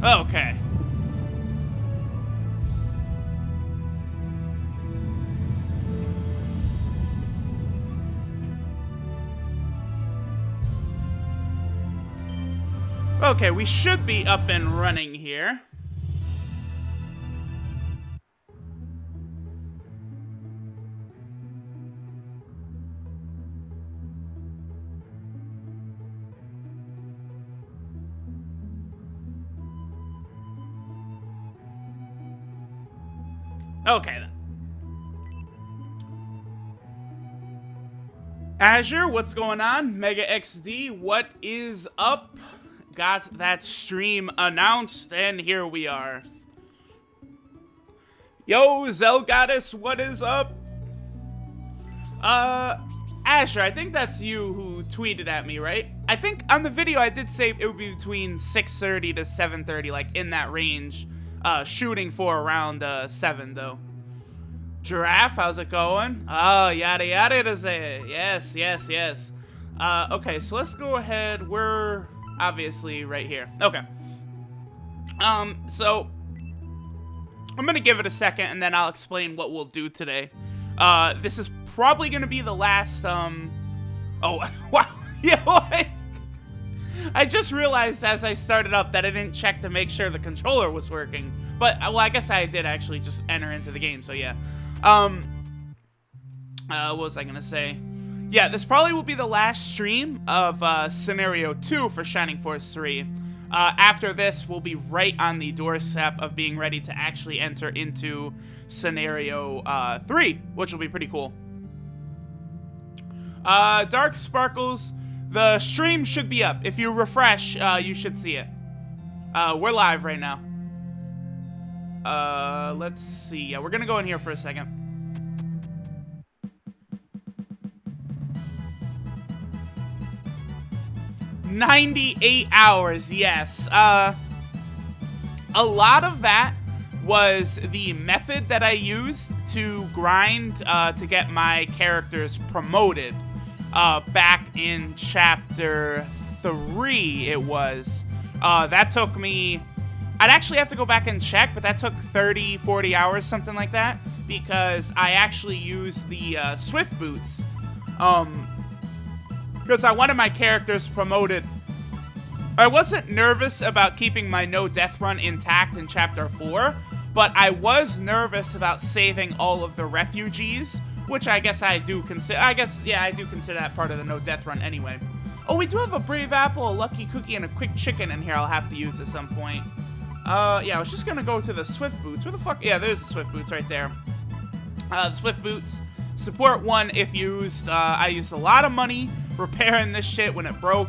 Okay. Okay, we should be up and running here. Okay, then. Azure, what's going on? Mega XD, what is up? Got that stream announced, and here we are. Yo, Zell Goddess, what is up? Azure, I think that's you who tweeted at me, right? I think on the video I did say it would be between 6:30 to 7:30, like in that range. Shooting for around 7, though. Giraffe, how's it going? Oh, yada yada to say. Yes, yes, yes. Okay, so let's go ahead. We're obviously right here. Okay. So I'm gonna give it a second and then I'll explain what we'll do today. This is probably gonna be the last, oh, wow. I just realized as I started up that I didn't check to make sure the controller was working. But, well, I guess I did actually just enter into the game, so yeah. What was I gonna say? Yeah, this probably will be the last stream of Scenario 2 for Shining Force 3. After this, we'll be right on the doorstep of being ready to actually enter into Scenario 3, which will be pretty cool. Dark Sparkles, the stream should be up. If you refresh, you should see it. We're live right now. Let's see. Yeah, we're gonna go in here for a second. $98 hours, yes. A lot of that was the method that I used to grind to get my characters promoted. Back in Chapter 3, it was. That took me... I'd actually have to go back and check, but that took 30, 40 hours, something like that, because I actually used the Swift Boots. Because I wanted my characters promoted. I wasn't nervous about keeping my no death run intact in Chapter 4, but I was nervous about saving all of the refugees, which I guess I do consider. I do consider that part of the no death run anyway. Oh, we do have a Brave Apple, a Lucky Cookie, and a Quick Chicken in here I'll have to use at some point. Yeah, I was just gonna go to the Swift Boots. Where the fuck? Yeah, there's the Swift Boots right there. The Swift Boots. Support 1 if used. I used a lot of money repairing this shit when it broke.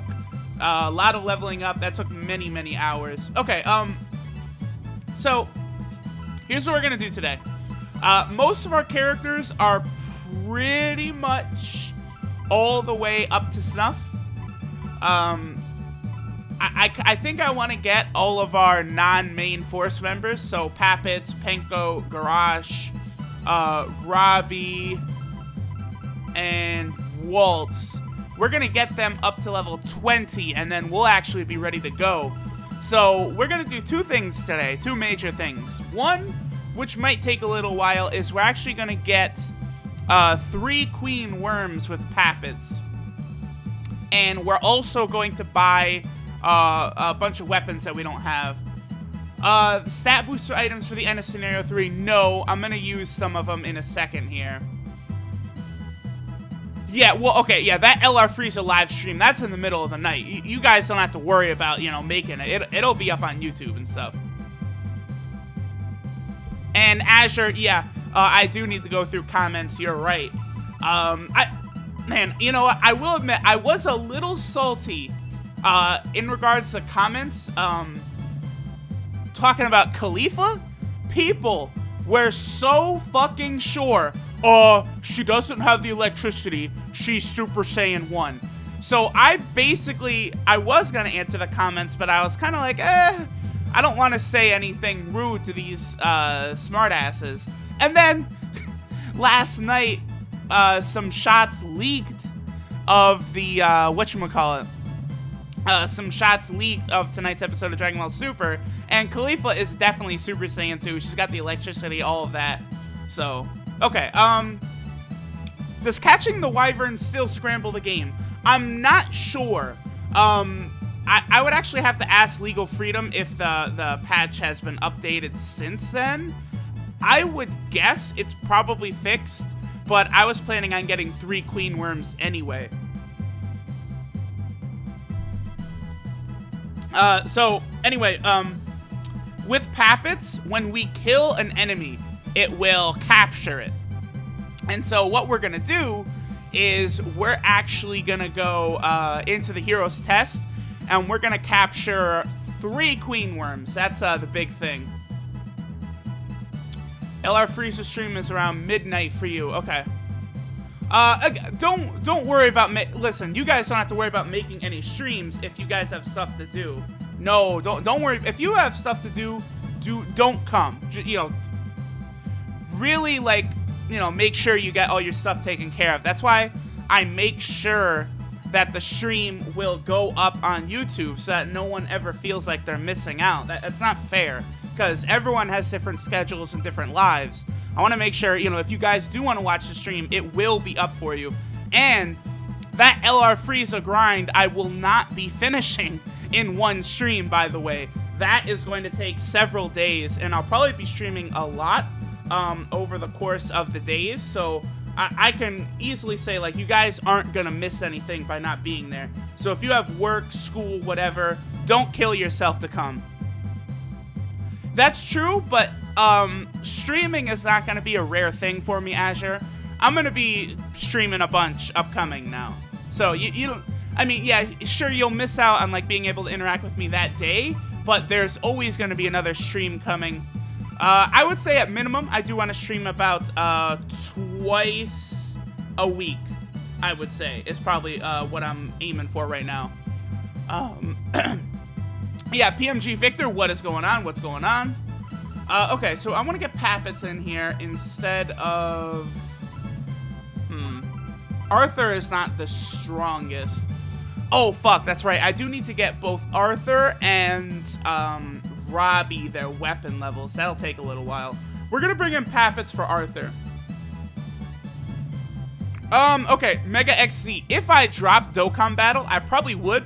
A lot of leveling up. That took many, many hours. Okay, so here's what we're gonna do today. Most of our characters are pretty much all the way up to snuff. I think I want to get all of our non-main force members, so Pappets, Penko, Garage, Robbie, and Waltz. We're going to get them up to level 20, and then we'll actually be ready to go. So we're going to do two things today, two major things. One, which might take a little while, is we're actually going to get 3 Queen Worms with Pappets. And we're also going to buy a bunch of weapons that we don't have. The stat booster items for the end of Scenario 3, no. I'm going to use some of them in a second here. Yeah, well, okay, yeah, that LR Frieza live stream, that's in the middle of the night. You guys don't have to worry about, you know, making it. It'll be up on YouTube and stuff. And Azure, yeah, I do need to go through comments, you're right. Man, you know what, I will admit, I was a little salty in regards to comments talking about Khalifa. People were so fucking sure, she doesn't have the electricity, she's Super Saiyan 1. So I was gonna answer the comments, but I was kind of like, I don't want to say anything rude to these smartasses. And then last night, some shots leaked of the, whatchamacallit, some shots leaked of tonight's episode of Dragon Ball Super, and Khalifa is definitely Super Saiyan 2. She's got the electricity, all of that. So, okay, does catching the Wyvern still scramble the game? I'm not sure. I would actually have to ask Legal Freedom if the patch has been updated since then. I would guess it's probably fixed, but I was planning on getting 3 Queen Worms anyway. So, anyway, with Pappets, when we kill an enemy, it will capture it. And so what we're gonna do is we're actually gonna go into the Heroes Test, and we're gonna capture 3 Queen Worms. That's the big thing. LR Freezer stream is around midnight for you. Okay. Don't worry about listen, you guys don't have to worry about making any streams if you guys have stuff to do. No, don't worry. If you have stuff to do, don't come. You know, really, like, you know, make sure you get all your stuff taken care of. That's why I make sure that the stream will go up on YouTube so that no one ever feels like they're missing out. That's not fair, because everyone has different schedules and different lives. I want to make sure, you know, if you guys do want to watch the stream, it will be up for you. And that LR Frieza grind, I will not be finishing in one stream, by the way. That is going to take several days, and I'll probably be streaming a lot over the course of the days. So I can easily say, like, you guys aren't going to miss anything by not being there. So if you have work, school, whatever, don't kill yourself to come. That's true, but streaming is not going to be a rare thing for me, Azure. I'm going to be streaming a bunch upcoming now. So you don't, I mean, yeah, sure, you'll miss out on, like, being able to interact with me that day, but there's always going to be another stream coming. I would say at minimum, I do want to stream about twice a week, I would say, is probably what I'm aiming for right now. Yeah, PMG Victor, what is going on? What's going on? Okay, so I want to get Pappets in here instead of... Arthur is not the strongest. Oh, fuck, that's right. I do need to get both Arthur and Robbie their weapon levels. That'll take a little while. We're going to bring in Pappets for Arthur. Okay, Mega XZ. If I drop Dokkan Battle, I probably would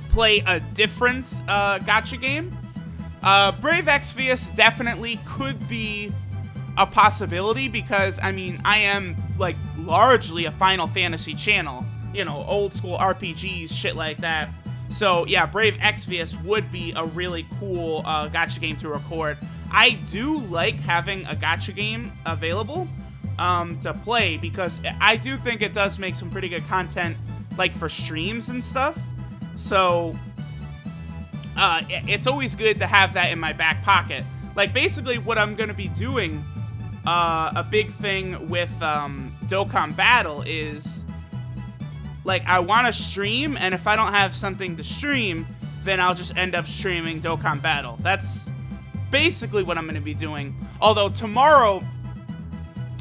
play a different gacha game. Brave Exvius definitely could be a possibility because, I mean, I am, like, largely a Final Fantasy channel. You know, old school RPGs, shit like that. So, yeah, Brave Exvius would be a really cool gacha game to record. I do like having a gacha game available to play because I do think it does make some pretty good content, like, for streams and stuff. So, it's always good to have that in my back pocket. Like, basically what I'm going to be doing, a big thing with Dokkan Battle is, like, I want to stream, and if I don't have something to stream, then I'll just end up streaming Dokkan Battle. That's basically what I'm going to be doing. Although tomorrow,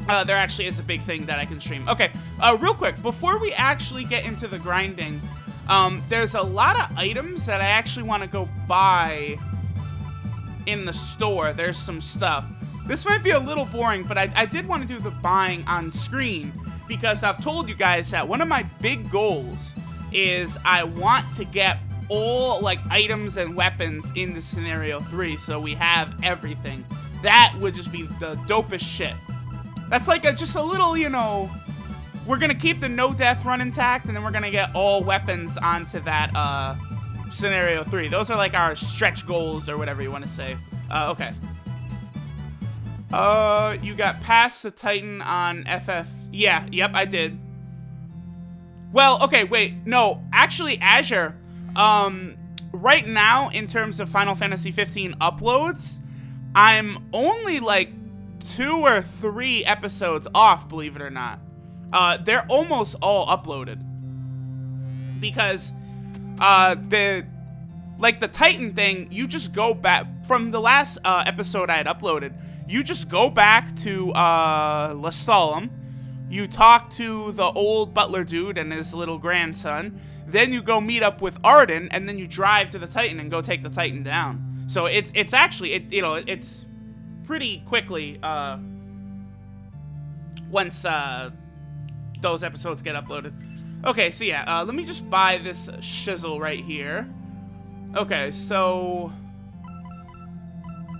there actually is a big thing that I can stream. Okay, real quick, before we actually get into the grinding, there's a lot of items that I actually want to go buy in the store. There's some stuff. This might be a little boring, but I did want to do the buying on screen because I've told you guys that one of my big goals is I want to get all, like, items and weapons in the Scenario 3 so we have everything. That would just be the dopest shit. That's like just a little, you know... We're going to keep the no death run intact, and then we're going to get all weapons onto that Scenario 3. Those are like our stretch goals or whatever you want to say. Okay. You got past the Titan on FF. Yeah, yep, I did. Well, okay, wait. No, actually, Azure. Right now, in terms of Final Fantasy 15 uploads, I'm only like 2 or 3 episodes off, believe it or not. They're almost all uploaded because the Titan thing, you just go back from the last episode I had uploaded. You just go back to Lestalem, you talk to the old butler dude and his little grandson, then you go meet up with Arden, and then you drive to the Titan and go take the Titan down. So it's actually, it's pretty quickly, once, those episodes get uploaded. Okay, so yeah, let me just buy this shizzle right here. Okay, so...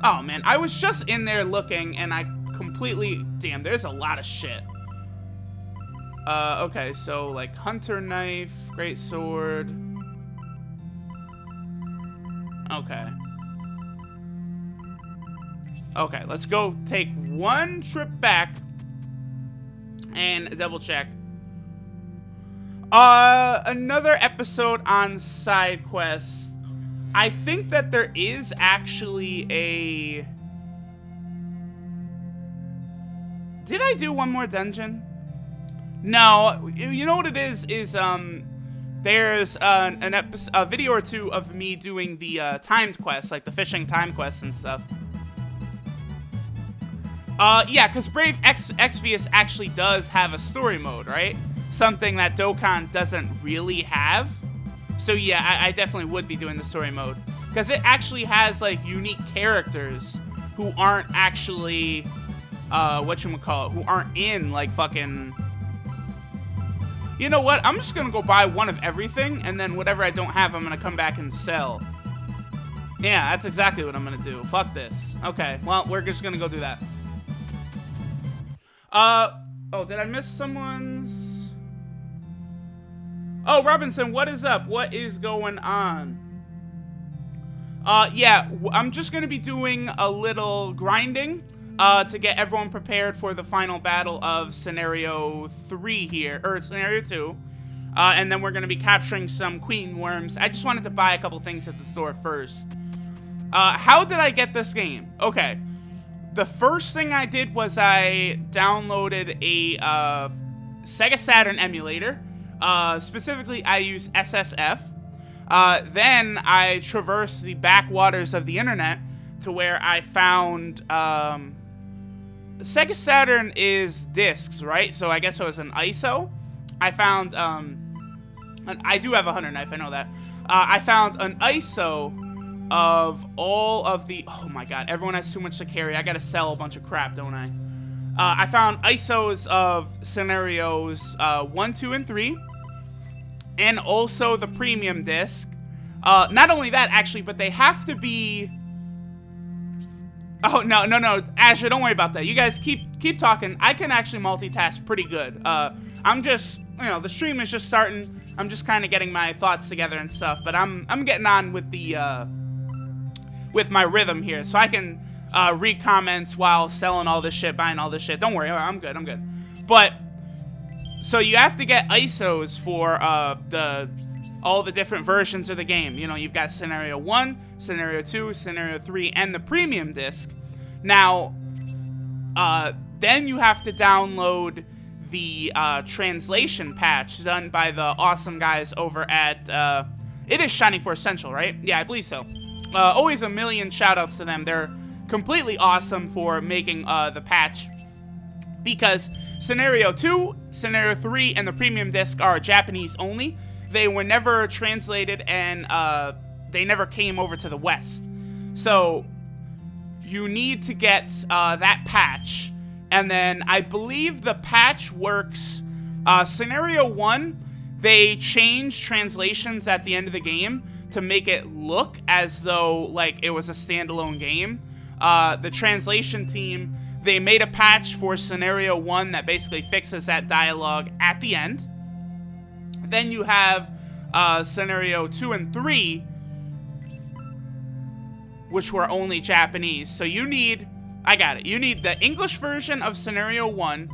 Oh, man, I was just in there looking, and I completely... Damn, there's a lot of shit. Okay, so, like, hunter knife, great sword. Okay. Okay, let's go take one trip back and double check. Another episode on side quests. I think that there is actually a... Did I do one more dungeon? No, you know what it is there's a video or two of me doing the timed quests, like the fishing time quests and stuff. Yeah, because Brave Exvius actually does have a story mode, right? Something that Dokkan doesn't really have. So yeah, I definitely would be doing the story mode. Because it actually has, like, unique characters who aren't actually, whatchamacallit, who aren't in, like, fucking... You know what? I'm just gonna go buy one of everything, and then whatever I don't have, I'm gonna come back and sell. Yeah, that's exactly what I'm gonna do. Fuck this. Okay, well, we're just gonna go do that. Oh, did I miss someone's... Oh, Robinson, what is up? What is going on? Yeah, I'm just gonna be doing a little grinding, to get everyone prepared for the final battle of Scenario 3 here, or Scenario 2. And then we're gonna be capturing some queen worms. I just wanted to buy a couple things at the store first. How did I get this game? Okay. The first thing I did was I downloaded a, Sega Saturn emulator. Specifically, I use SSF. Then I traversed the backwaters of the internet to where I found, Sega Saturn is discs, right? So I guess it was an ISO. I found, I do have a hunter knife, I know that. I found an ISO of all of the, oh my god, everyone has too much to carry. I gotta sell a bunch of crap, don't I? I found ISOs of scenarios 1, 2, and 3. And also the premium disc. Not only that, actually, but they have to be... Oh, no, Azure, don't worry about that. You guys keep talking. I can actually multitask pretty good. I'm just, you know, the stream is just starting. I'm just kind of getting my thoughts together and stuff. But I'm getting on with the, with my rhythm here. So I can read comments while selling all this shit, buying all this shit. Don't worry, I'm good. But... So you have to get ISOs for all the different versions of the game. You know, you've got Scenario 1, Scenario 2, Scenario 3, and the premium disc. Now, then you have to download the translation patch done by the awesome guys over at, it is Shining Force Central, right? Yeah, I believe so. Always a million shout-outs to them. They're completely awesome for making the patch. Because Scenario 2, Scenario 3, and the premium disc are Japanese only. They were never translated, and they never came over to the West. So, you need to get that patch. And then, I believe the patch works... Scenario 1, they changed translations at the end of the game to make it look as though, like, it was a standalone game. The translation team... They made a patch for Scenario 1 that basically fixes that dialogue at the end. Then you have Scenario 2 and 3, which were only Japanese. So you need, I got it, you need the English version of Scenario 1,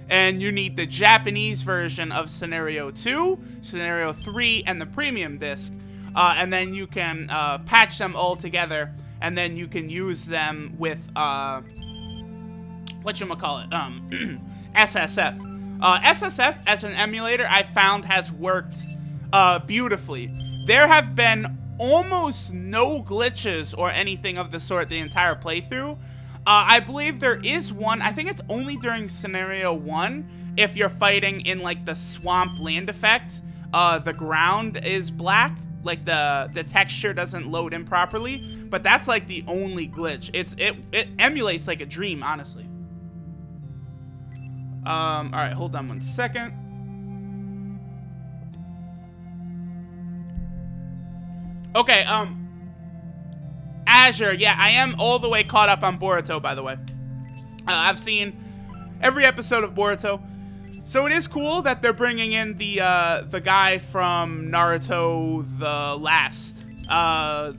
and you need the Japanese version of Scenario 2, Scenario 3, and the premium disc. And then you can patch them all together, and then you can use them with... whatchamacallit, SSF. SSF, as an emulator, I found has worked beautifully. There have been almost no glitches or anything of the sort the entire playthrough. I believe there is one. I think it's only during scenario 1. If you're fighting in like the swamp land effect, the ground is black. Like the texture doesn't load in properly. But that's like the only glitch. It emulates like a dream, honestly. All right, hold on one second. Okay, Azure, yeah, I am all the way caught up on Boruto, by the way. I've seen every episode of Boruto. So it is cool that they're bringing in the guy from Naruto the Last. Oh,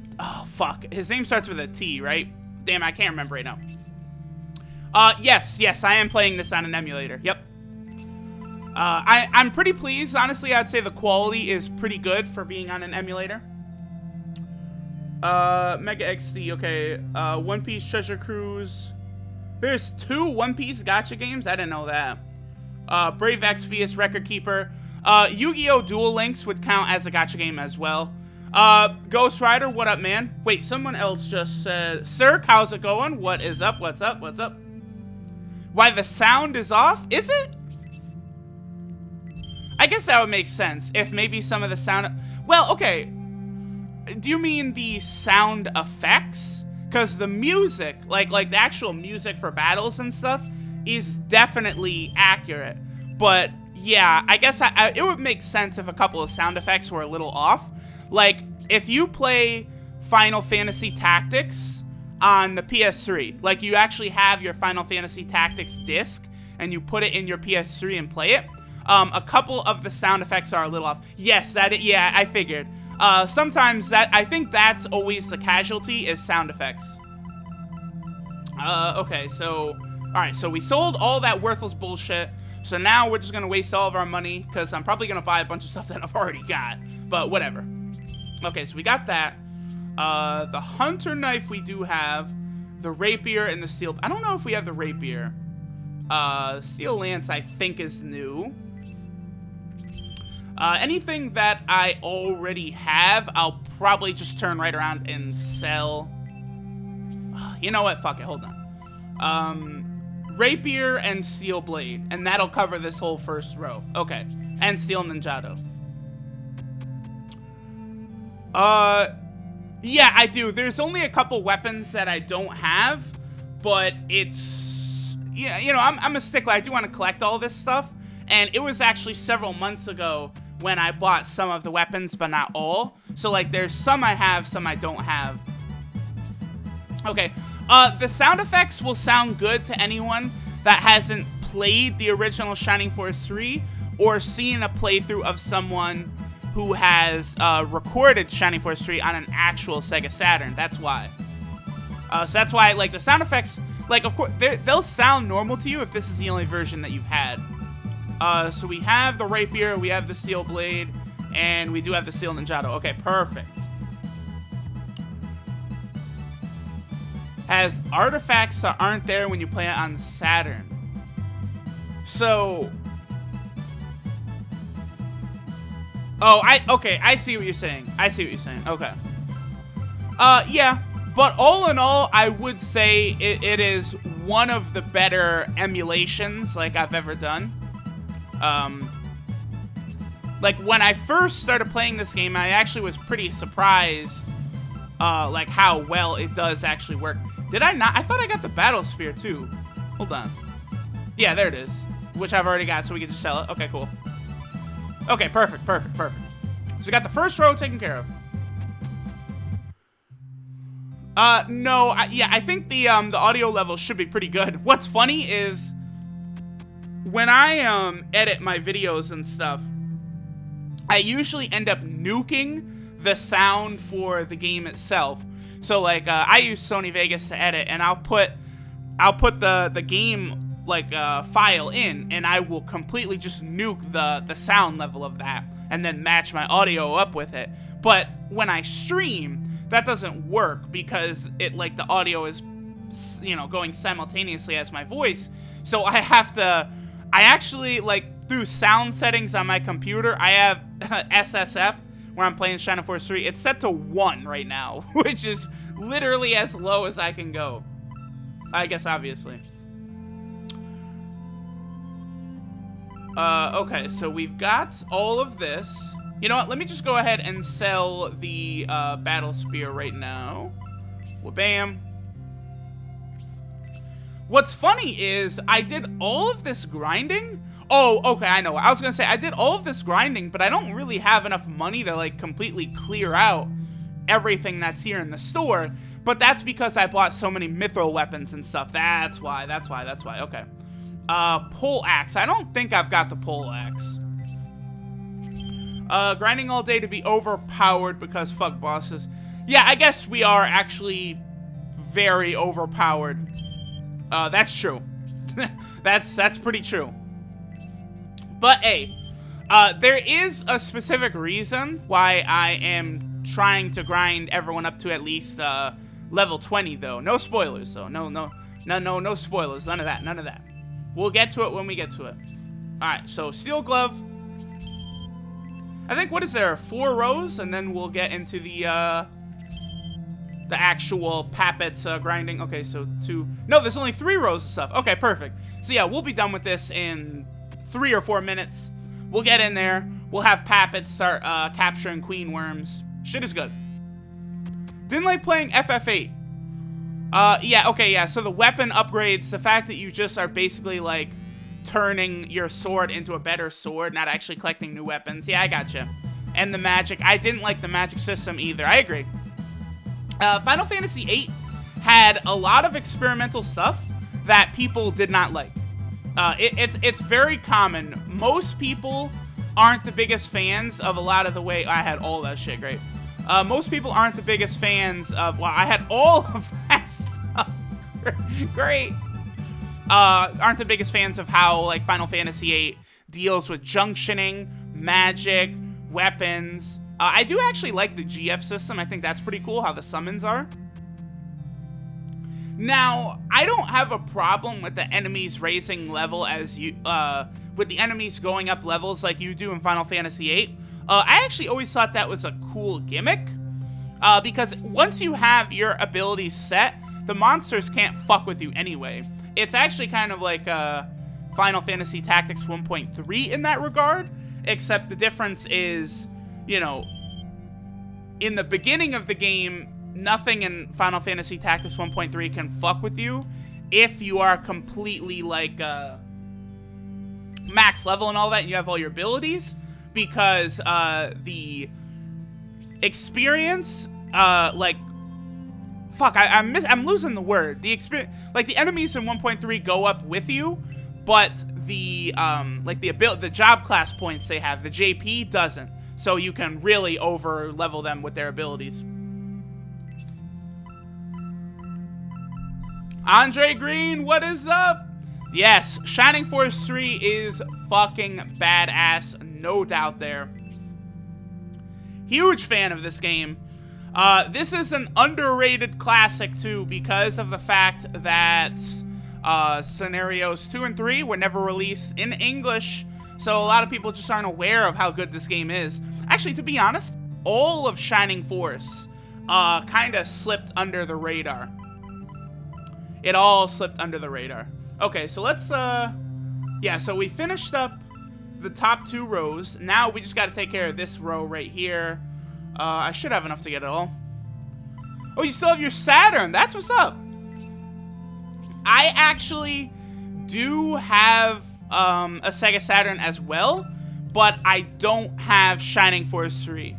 fuck. His name starts with a T, right? Damn, I can't remember right now. Yes, I am playing this on an emulator. Yep. I'm pretty pleased. Honestly, I'd say the quality is pretty good for being on an emulator. Mega XD, okay. One Piece Treasure Cruise. There's 2 One Piece gacha games? I didn't know that. Brave Exvius Record Keeper. Yu-Gi-Oh! Duel Links would count as a gacha game as well. Ghost Rider, what up, man? Wait, someone else just said, Sir, how's it going? What is up? What's up? What's up? Why the sound is off? Is it? I guess that would make sense if maybe some of the sound... Well, okay. Do you mean the sound effects? Because the music, like the actual music for battles and stuff, is definitely accurate. But yeah, I guess it would make sense if a couple of sound effects were a little off. Like, if you play Final Fantasy Tactics on the PS3, like you actually have your Final Fantasy Tactics disc, and you put it in your PS3 and play it, a couple of the sound effects are a little off. Yes, yeah, I figured. Sometimes I think that's always the casualty, is sound effects. Okay, so, alright, so we sold all that worthless bullshit. So now we're just gonna waste all of our money, because I'm probably gonna buy a bunch of stuff that I've already got. But whatever. Okay, so we got that. The hunter knife we do have. The rapier and the steel... I don't know if we have the rapier. Steel lance I think is new. Anything that I already have, I'll probably just turn right around and sell. You know what? Fuck it. Hold on. Rapier and steel blade, and that'll cover this whole first row. Okay. And steel ninjato. Yeah, I do. There's only a couple weapons that I don't have, but it's... Yeah, you know, I'm a stickler. I do want to collect all this stuff, and it was actually several months ago when I bought some of the weapons, but not all. So, like, there's some I have, some I don't have. Okay. The sound effects will sound good to anyone that hasn't played the original Shining Force 3 or seen a playthrough of someone who has recorded Shining Force 3 on an actual Sega Saturn. That's why. So that's why, like, the sound effects, like, of course, they'll sound normal to you if this is the only version that you've had. So we have the rapier, we have the steel blade, and we do have the steel ninjato. Okay, perfect. Has artifacts that aren't there when you play it on Saturn. So... Oh, okay, I see what you're saying. I see what you're saying. Okay. Yeah, but all in all, I would say it is one of the better emulations, like, I've ever done. Like, when I first started playing this game, I actually was pretty surprised, like, how well it does actually work. Did I not? I thought I got the battle spear, too. Hold on. Yeah, there it is. Which I've already got, so we can just sell it. Okay, cool. Okay, perfect. So we got the first row taken care of. No, I think the audio level should be pretty good. What's funny is when I edit my videos and stuff, I usually end up nuking the sound for the game itself. So like I use Sony Vegas to edit, and I'll put the game like file in, and I will completely just nuke the sound level of that and then match my audio up with it. But when I stream, that doesn't work because it, like, the audio is, you know, going simultaneously as my voice. So I actually, like, through sound settings on my computer, I have SSF where I'm playing Shining Force 3. It's set to 1 right now, which is literally as low as I can go. I guess, obviously. Okay, so we've got all of this. You know what? Let me just go ahead and sell the battle spear right now. Well, bam. What's funny is I did all of this grinding. Oh, okay, I know. I was gonna say I did all of this grinding, but I don't really have enough money to like completely clear out everything that's here in the store. But that's because I bought so many mithril weapons and stuff. That's why. Okay. Pole axe. I don't think I've got the pole axe. Grinding all day to be overpowered because fuck bosses. Yeah, I guess we are actually very overpowered. That's true. that's pretty true. But hey, there is a specific reason why I am trying to grind everyone up to at least level 20 though. No spoilers though. No spoilers. None of that. We'll get to it when we get to it. Alright, so steel glove. I think, what is there? 4 rows, and then we'll get into the actual Pappets grinding. Okay, so 2. No, there's only 3 rows of stuff. Okay, perfect. So yeah, we'll be done with this in 3 or 4 minutes. We'll get in there. We'll have Pappets start capturing queen worms. Shit is good. Didn't like playing FF8. Yeah, okay, yeah. So the weapon upgrades, the fact that you just are basically like turning your sword into a better sword, not actually collecting new weapons. Yeah, I gotcha. And the magic. I didn't like the magic system either. I agree. Final Fantasy VIII had a lot of experimental stuff that people did not like. It's very common. Most people aren't the biggest fans of a lot of the way... I had all that shit, great. Most people aren't the biggest fans of... Well, I had all of that stuff. Great. Aren't the biggest fans of how, like, Final Fantasy VIII deals with junctioning, magic, weapons. I do actually like the GF system. I think that's pretty cool, how the summons are. Now, I don't have a problem with the enemies raising level as you, with the enemies going up levels like you do in Final Fantasy VIII. I actually always thought that was a cool gimmick, because once you have your abilities set, the monsters can't fuck with you anyway. It's actually kind of like Final Fantasy Tactics 1.3 in that regard, except the difference is, you know, in the beginning of the game, nothing in Final Fantasy Tactics 1.3 can fuck with you if you are completely, like, max level and all that, and you have all your abilities, because the experience, like, fuck, I'm losing the word. The experience, like, the enemies in 1.3 go up with you, but the, like, the job class points they have, the JP doesn't. So you can really over-level them with their abilities. Andre Green, what is up? Yes, Shining Force 3 is fucking badass, no doubt there. Huge fan of this game. This is an underrated classic, too, because of the fact that Scenarios 2 and 3 were never released in English, so a lot of people just aren't aware of how good this game is. Actually, to be honest, all of Shining Force kind of slipped under the radar. It all slipped under the radar. Okay, so let's, yeah, so we finished up the top 2 rows. Now we just got to take care of this row right here. I should have enough to get it all. Oh, you still have your Saturn. That's what's up. I actually do have a Sega Saturn as well, but I don't have Shining Force 3.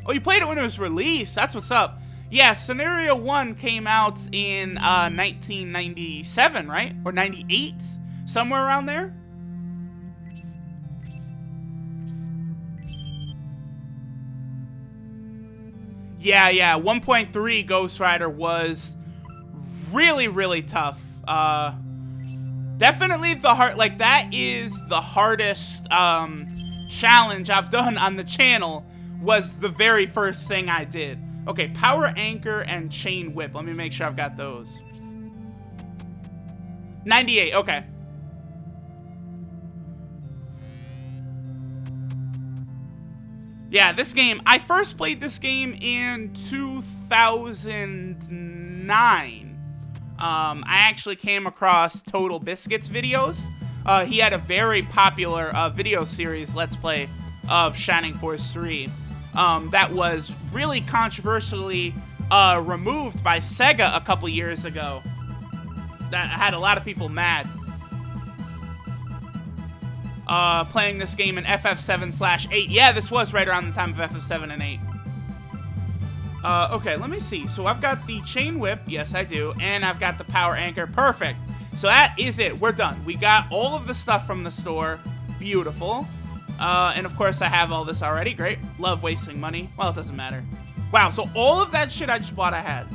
Oh, you played it when it was released. That's what's up. Yeah, Scenario 1 came out in 1997, right? Or 98? Somewhere around there? Yeah, 1.3 Ghost Rider was really, really tough. Definitely the hard, like, that is the hardest challenge I've done on the channel, was the very first thing I did. Okay, Power Anchor and Chain Whip. Let me make sure I've got those. 98, okay. Yeah, this game, I first played this game in 2009. I actually came across Total Biscuit's videos. He had a very popular video series, Let's Play, of Shining Force 3 that was really controversially removed by Sega a couple years ago. That had a lot of people mad. Playing this game in FF7/8. Yeah, this was right around the time of FF7 and 8. Okay, let me see. So I've got the chain whip. Yes, I do. And I've got the power anchor. Perfect. So that is it. We're done. We got all of the stuff from the store. Beautiful. And of course I have all this already. Great. Love wasting money. Well, it doesn't matter. Wow, so all of that shit I just bought I had.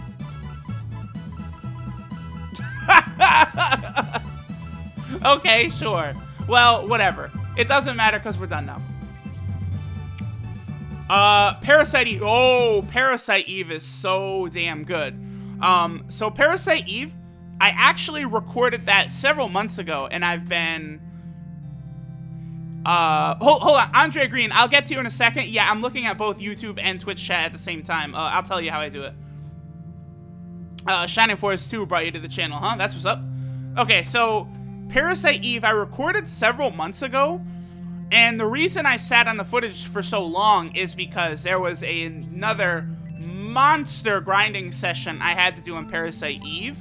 Okay, sure. Well, whatever. It doesn't matter because we're done now. Parasite Eve. Oh, Parasite Eve is so damn good. So Parasite Eve, I actually recorded that several months ago, and I've been... hold on, Andre Green, I'll get to you in a second. Yeah, I'm looking at both YouTube and Twitch chat at the same time. I'll tell you how I do it. Shining Force 2 brought you to the channel, huh? That's what's up. Okay, so Parasite Eve, I recorded several months ago, and the reason I sat on the footage for so long is because there was another monster grinding session I had to do in Parasite Eve.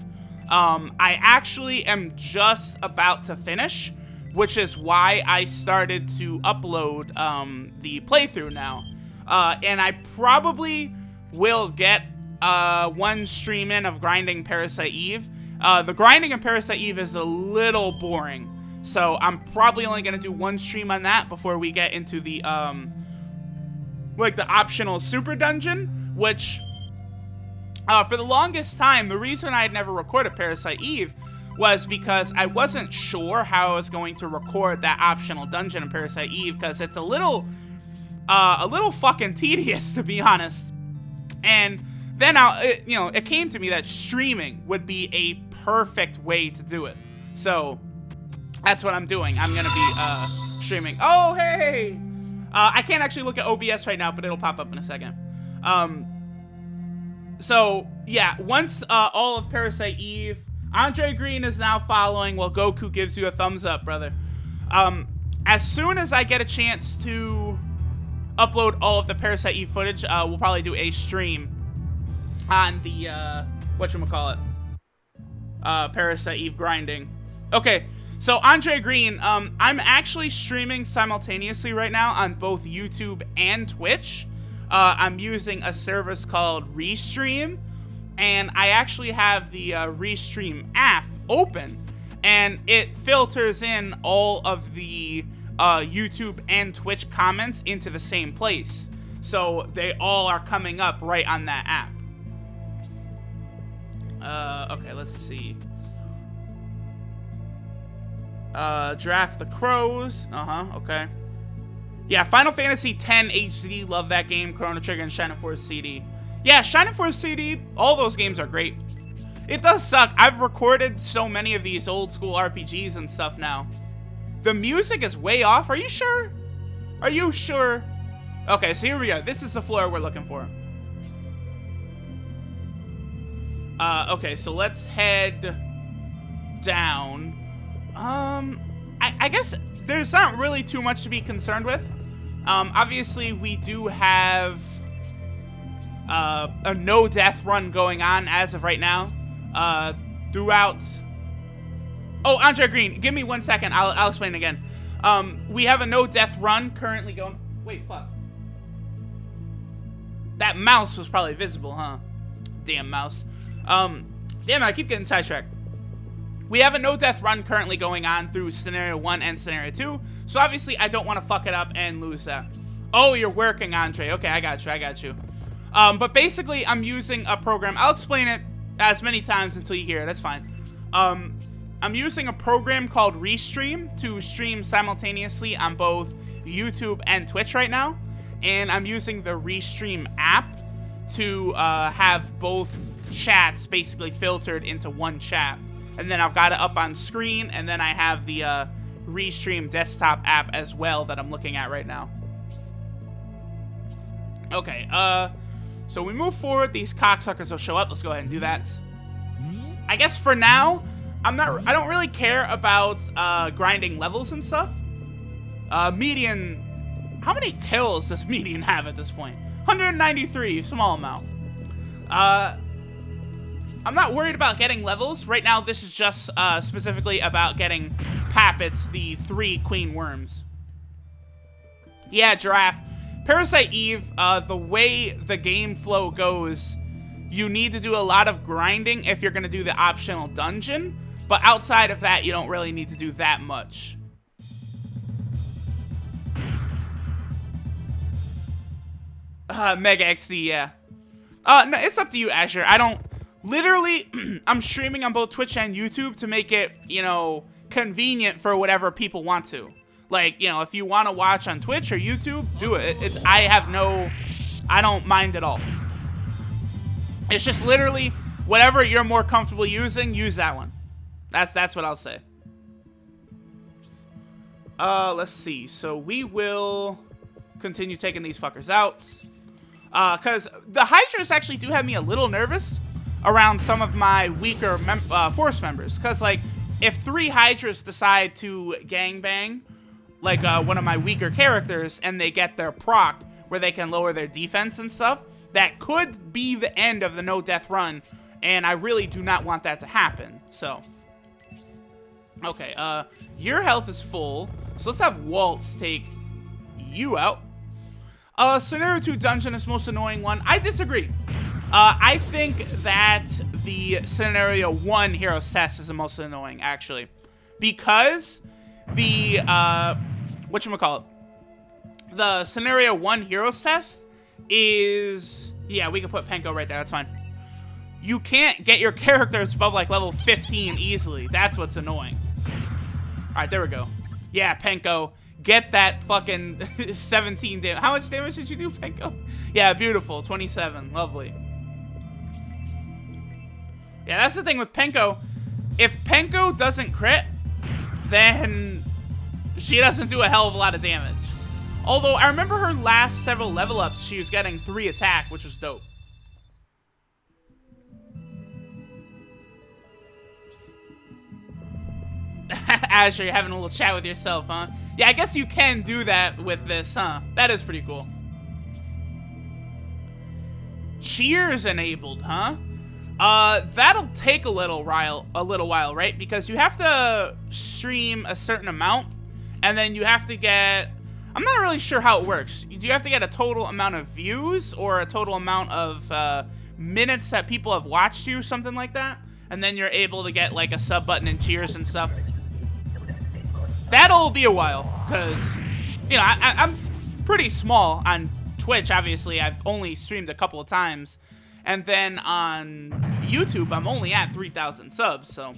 I actually am just about to finish, which is why I started to upload the playthrough now. And I probably will get one stream in of grinding Parasite Eve. The grinding in Parasite Eve is a little boring, so I'm probably only going to do one stream on that before we get into the, like, the optional super dungeon, which, for the longest time, the reason I had never recorded Parasite Eve was because I wasn't sure how I was going to record that optional dungeon in Parasite Eve, because it's a little fucking tedious, to be honest. And then, it came to me that streaming would be a perfect way to do it. So, that's what I'm doing. I'm gonna be, streaming. Oh, hey! I can't actually look at OBS right now, but it'll pop up in a second. So, yeah, once, all of Parasite Eve... Andre Green is now following while Goku gives you a thumbs up, brother. As soon as I get a chance to upload all of the Parasite Eve footage, we'll probably do a stream on the, whatchamacallit, Parasite Eve grinding. Okay, so Andre Green, I'm actually streaming simultaneously right now on both YouTube and Twitch. I'm using a service called Restream. And I actually have the Restream app open, and it filters in all of the YouTube and Twitch comments into the same place. So they all are coming up right on that app. Okay, let's see. Draft the Crows. Okay. Yeah, Final Fantasy X HD, love that game. Chrono Trigger and Shining Force CD. Yeah, Shining Force CD, all those games are great. It does suck. I've recorded so many of these old school RPGs and stuff now. The music is way off. Are you sure? Are you sure? Okay, so here we go. This is the floor we're looking for. Okay, so let's head down. I guess there's not really too much to be concerned with. Obviously, we do have... a no-death run going on as of right now. Throughout... Oh, Andre Green, give me 1 second. I'll explain again. We have a no-death run currently going... Wait, fuck. That mouse was probably visible, huh? Damn mouse. Damn it, I keep getting sidetracked. We have a no-death run currently going on through Scenario 1 and Scenario 2, so obviously I don't want to fuck it up and lose that. Oh, you're working, Andre. Okay, I got you. But basically, I'm using a program. I'll explain it as many times until you hear it. That's fine. I'm using a program called Restream to stream simultaneously on both YouTube and Twitch right now. And I'm using the Restream app to have both chats basically filtered into one chat. And then I've got it up on screen, and then I have the Restream desktop app as well that I'm looking at right now. Okay, so we move forward, these cocksuckers will show up. Let's go ahead and do that. I guess for now, I don't really care about grinding levels and stuff. Median, how many kills does Median have at this point? 193, small amount. I'm not worried about getting levels. Right now, this is just specifically about getting Pappets, the 3 queen worms. Yeah, Giraffe. Parasite Eve, the way the game flow goes, you need to do a lot of grinding if you're going to do the optional dungeon. But outside of that, you don't really need to do that much. Mega XD, yeah. No, it's up to you, Azure. I don't... Literally, I'm streaming on both Twitch and YouTube to make it, you know, convenient for whatever people want to. Like, you know, if you want to watch on Twitch or YouTube, do it. I don't mind at all. It's just literally whatever you're more comfortable using, use that one. That's what I'll say. Let's see. So we will continue taking these fuckers out. Because the Hydras actually do have me a little nervous around some of my weaker force members. Because, like, if 3 Hydras decide to gangbang, like, one of my weaker characters, and they get their proc, where they can lower their defense and stuff, that could be the end of the no-death run, and I really do not want that to happen, so. Okay, your health is full, so let's have Waltz take you out. Scenario 2 dungeon is most annoying one. I disagree. I think that the Scenario 1 Heroes Test is the most annoying, actually. Because the, whatchamacallit? The Scenario 1 Heroes Test is... Yeah, we can put Penko right there, that's fine. You can't get your characters above, like, level 15 easily. That's what's annoying. Alright, there we go. Yeah, Penko. Get that fucking 17 damage. How much damage did you do, Penko? Yeah, beautiful. 27. Lovely. Yeah, that's the thing with Penko. If Penko doesn't crit, then she doesn't do a hell of a lot of damage. Although, I remember her last several level ups, she was getting 3 attack, which was dope. Azure, you're having a little chat with yourself, huh? Yeah, I guess you can do that with this, huh? That is pretty cool. Cheers enabled, huh? That'll take a little while, right? Because you have to stream a certain amount, and then you have to get... I'm not really sure how it works. Do you have to get a total amount of views, or a total amount of minutes that people have watched you, something like that? And then you're able to get, like, a sub button and cheers and stuff. That'll be a while, because, you know, I'm pretty small on Twitch, obviously. I've only streamed a couple of times. And then on YouTube, I'm only at 3,000 subs, so...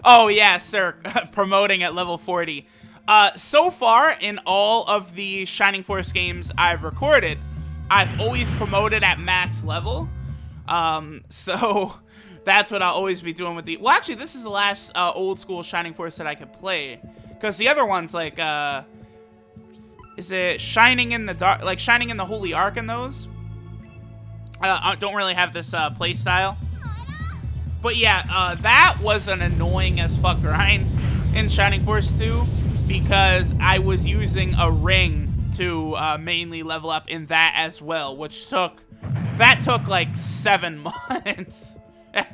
Oh, yeah, sir. Promoting at level 40. So far, in all of the Shining Force games I've recorded, I've always promoted at max level. So... That's what I'll always be doing with the... Well, actually, this is the last old school Shining Force that I could play. Because the other ones, like, is it Shining in the Dark... Like, Shining in the Holy Ark and those? Don't really have this play style. But yeah, that was an annoying as fuck grind in Shining Force 2. Because I was using a ring to mainly level up in that as well. Which took... That took, like, 7 months.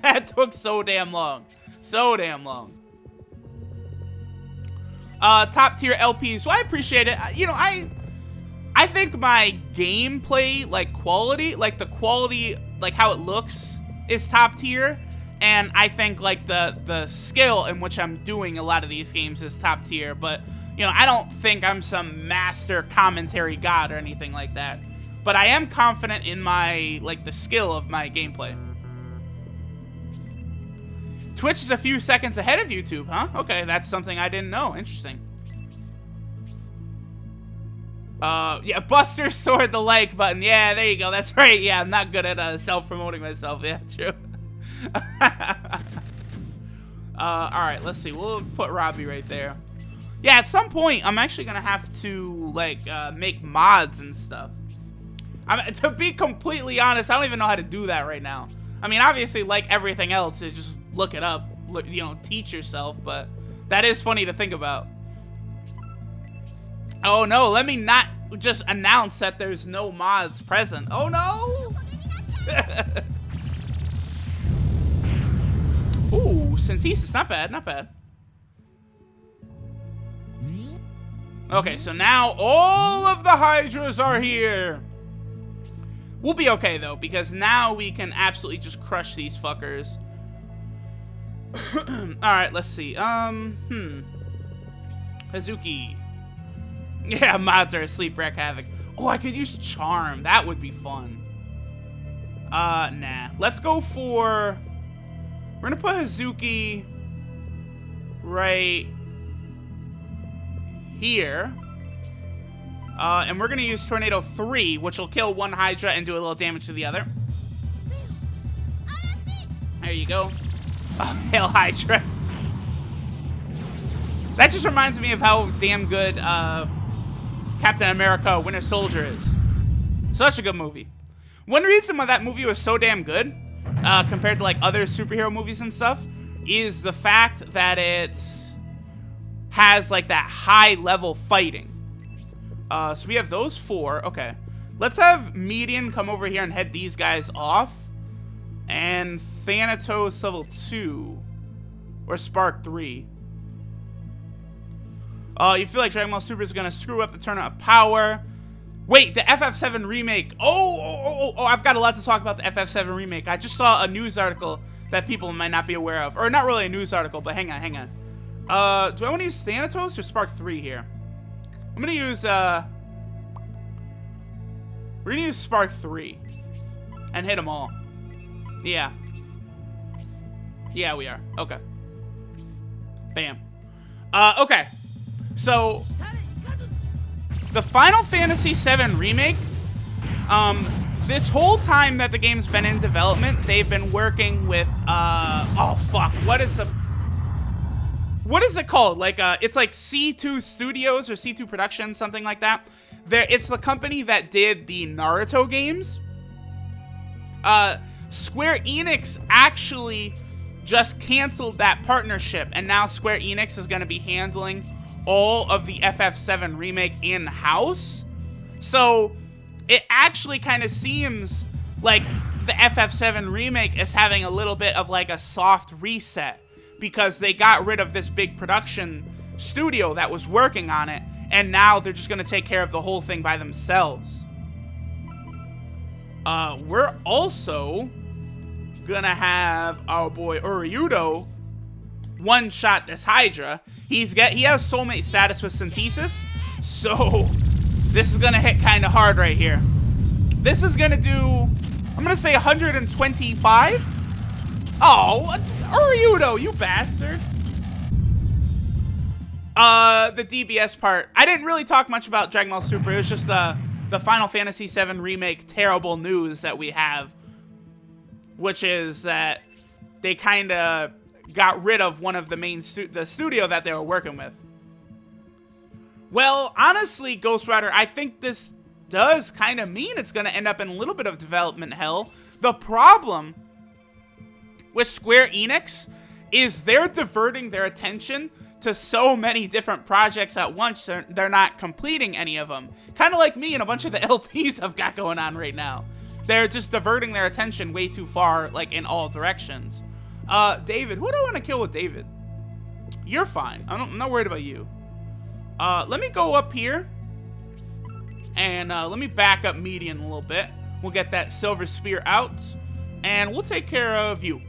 That took so damn long. So damn long. Top tier LPs. So I appreciate it. You know, I think my gameplay, like, quality, like, the quality, like, how it looks is top tier. And I think, like, the skill in which I'm doing a lot of these games is top tier. But, you know, I don't think I'm some master commentary god or anything like that. But I am confident in my, like, the skill of my gameplay. Twitch is a few seconds ahead of YouTube, huh? Okay, that's something I didn't know. Interesting. Yeah, Buster soared the like button. Yeah, there you go. That's right. Yeah, I'm not good at self-promoting myself. Yeah, true. Alright, let's see. We'll put Robbie right there. Yeah, at some point, I'm actually gonna have to, like, make mods and stuff. To be completely honest, I don't even know how to do that right now. I mean, obviously, like everything else, is just look it up, you know, teach yourself, but that is funny to think about. Oh no, let me not just announce that there's no mods present. Oh no! Ooh, synthesis, not bad, not bad. Okay, so now all of the Hydras are here. We'll be okay, though, because now we can absolutely just crush these fuckers. Alright, let's see. Hazuki. Yeah, mods are asleep, wreck havoc. Oh, I could use charm. That would be fun. Nah. Let's go for... We're gonna put Hazuki right here. And we're gonna use Tornado 3, which will kill one Hydra and do a little damage to the other. There you go. Oh, Hail Hydra. That just reminds me of how damn good Captain America Winter Soldier is. Such a good movie. One reason why that movie was so damn good, compared to like other superhero movies and stuff, is the fact that it has like that high level fighting. So we have those 4. Okay. Let's have Median come over here and head these guys off. And Thanatos level 2. Or Spark 3. You feel like Dragon Ball Super is going to screw up the tournament of power. Wait, the FF7 remake. Oh, I've got a lot to talk about the FF7 remake. I just saw a news article that people might not be aware of. Or not really a news article, but hang on. Do I want to use Thanatos or Spark 3 here? I'm gonna use, we're gonna use Spark 3 and hit them all. Yeah. Yeah, we are. Okay. Bam. Okay. So, the Final Fantasy VII Remake, this whole time that the game's been in development, they've been working with, oh fuck, what is it called? Like, it's like C2 Studios or C2 Productions, something like that. It's the company that did the Naruto games. Square Enix actually just canceled that partnership, and now Square Enix is going to be handling all of the FF7 remake in-house. So it actually kind of seems like the FF7 remake is having a little bit of like a soft reset, because they got rid of this big production studio that was working on it, and now they're just going to take care of the whole thing by themselves. We're also going to have our boy Uryudo one-shot this Hydra. He has soulmate status with Synthesis, so this is going to hit kind of hard right here. This is going to do, I'm going to say 125. Oh, Uryudo, you bastard. The DBS part. I didn't really talk much about Dragon Ball Super. It was just the Final Fantasy VII Remake terrible news that we have, which is that they kind of got rid of one of the main the studio that they were working with. Well, honestly, Ghost Rider, I think this does kind of mean it's going to end up in a little bit of development hell. The problem with Square Enix is they're diverting their attention to so many different projects at once, they're not completing any of them. Kind of like me and a bunch of the LPs I've got going on right now. They're just diverting their attention way too far, like in all directions. David, who do I want to kill with David? You're fine. I'm not worried about you. Let me go up here. And let me back up Median a little bit. We'll get that Silver Spear out. And we'll take care of you.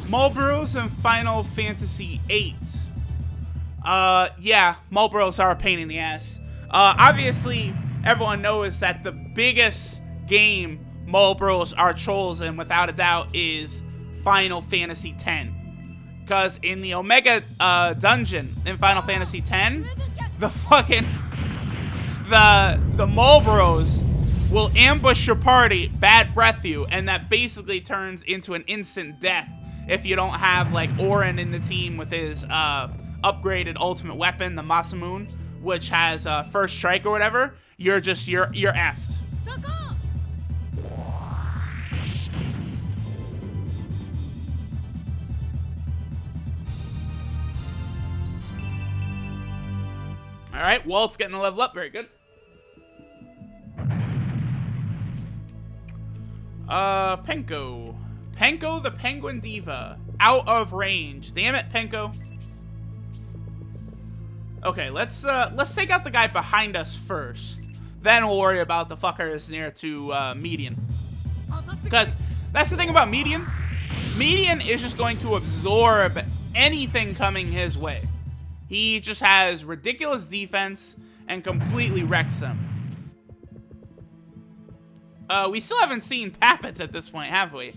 Marlboros in Final Fantasy VIII. Yeah, Marlboros are a pain in the ass. Obviously, everyone knows that the biggest game Marlboros are trolls in, without a doubt, is Final Fantasy X. Because in the Omega dungeon in Final Fantasy X, the fucking... The Marlboros will ambush your party, bad breath you, and that basically turns into an instant death if you don't have, like, Auron in the team with his upgraded ultimate weapon, the Masamune, which has First Strike or whatever. you're effed. All right, Walt's getting a level up. Very good. Penko. Penko the Penguin Diva. Out of range. Damn it, Penko. Okay, let's take out the guy behind us first. Then we'll worry about the fuckers near to median. Because that's the thing about median. Median is just going to absorb anything coming his way. He just has ridiculous defense and completely wrecks them. We still haven't seen Pappets at this point, have we?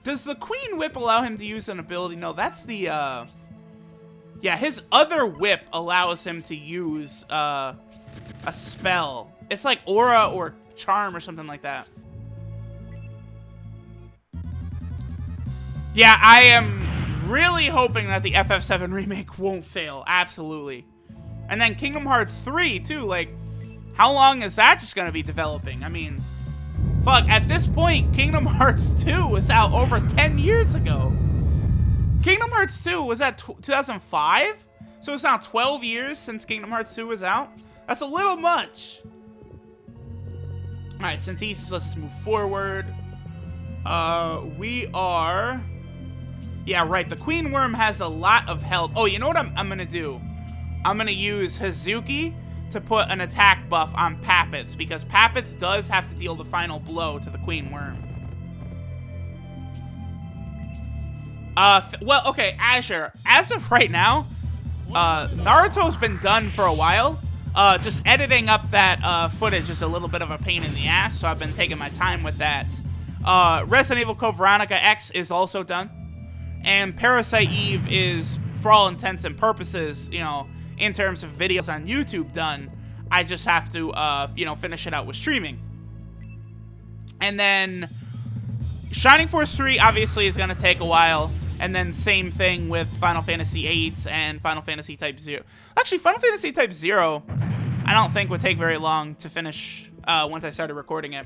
Does the Queen Whip allow him to use an ability? No, that's the, yeah, his other whip allows him to use, a spell. It's like Aura or Charm or something like that. Yeah, I am really hoping that the FF7 remake won't fail. Absolutely. And then Kingdom Hearts 3, too. Like, how long is that just going to be developing? I mean, fuck, at this point, Kingdom Hearts 2 was out over 10 years ago. Kingdom Hearts 2 was at 2005? So it's now 12 years since Kingdom Hearts 2 was out? That's a little much. Alright, since let's just move forward. We are... Yeah, right. The Queen Worm has a lot of health. Oh, you know what I'm going to do? I'm going to use Hazuki to put an attack buff on Pappets, because Pappets does have to deal the final blow to the Queen Worm. Well, okay, Azure. As of right now, Naruto's been done for a while. Just editing up that footage is a little bit of a pain in the ass, so I've been taking my time with that. Resident Evil Code Veronica X is also done. And Parasite Eve is, for all intents and purposes, you know, in terms of videos on YouTube done. I just have to, you know, finish it out with streaming. And then Shining Force 3 obviously is going to take a while. And then same thing with Final Fantasy 8 and Final Fantasy Type 0. Actually, Final Fantasy Type 0, I don't think would take very long to finish once I started recording it.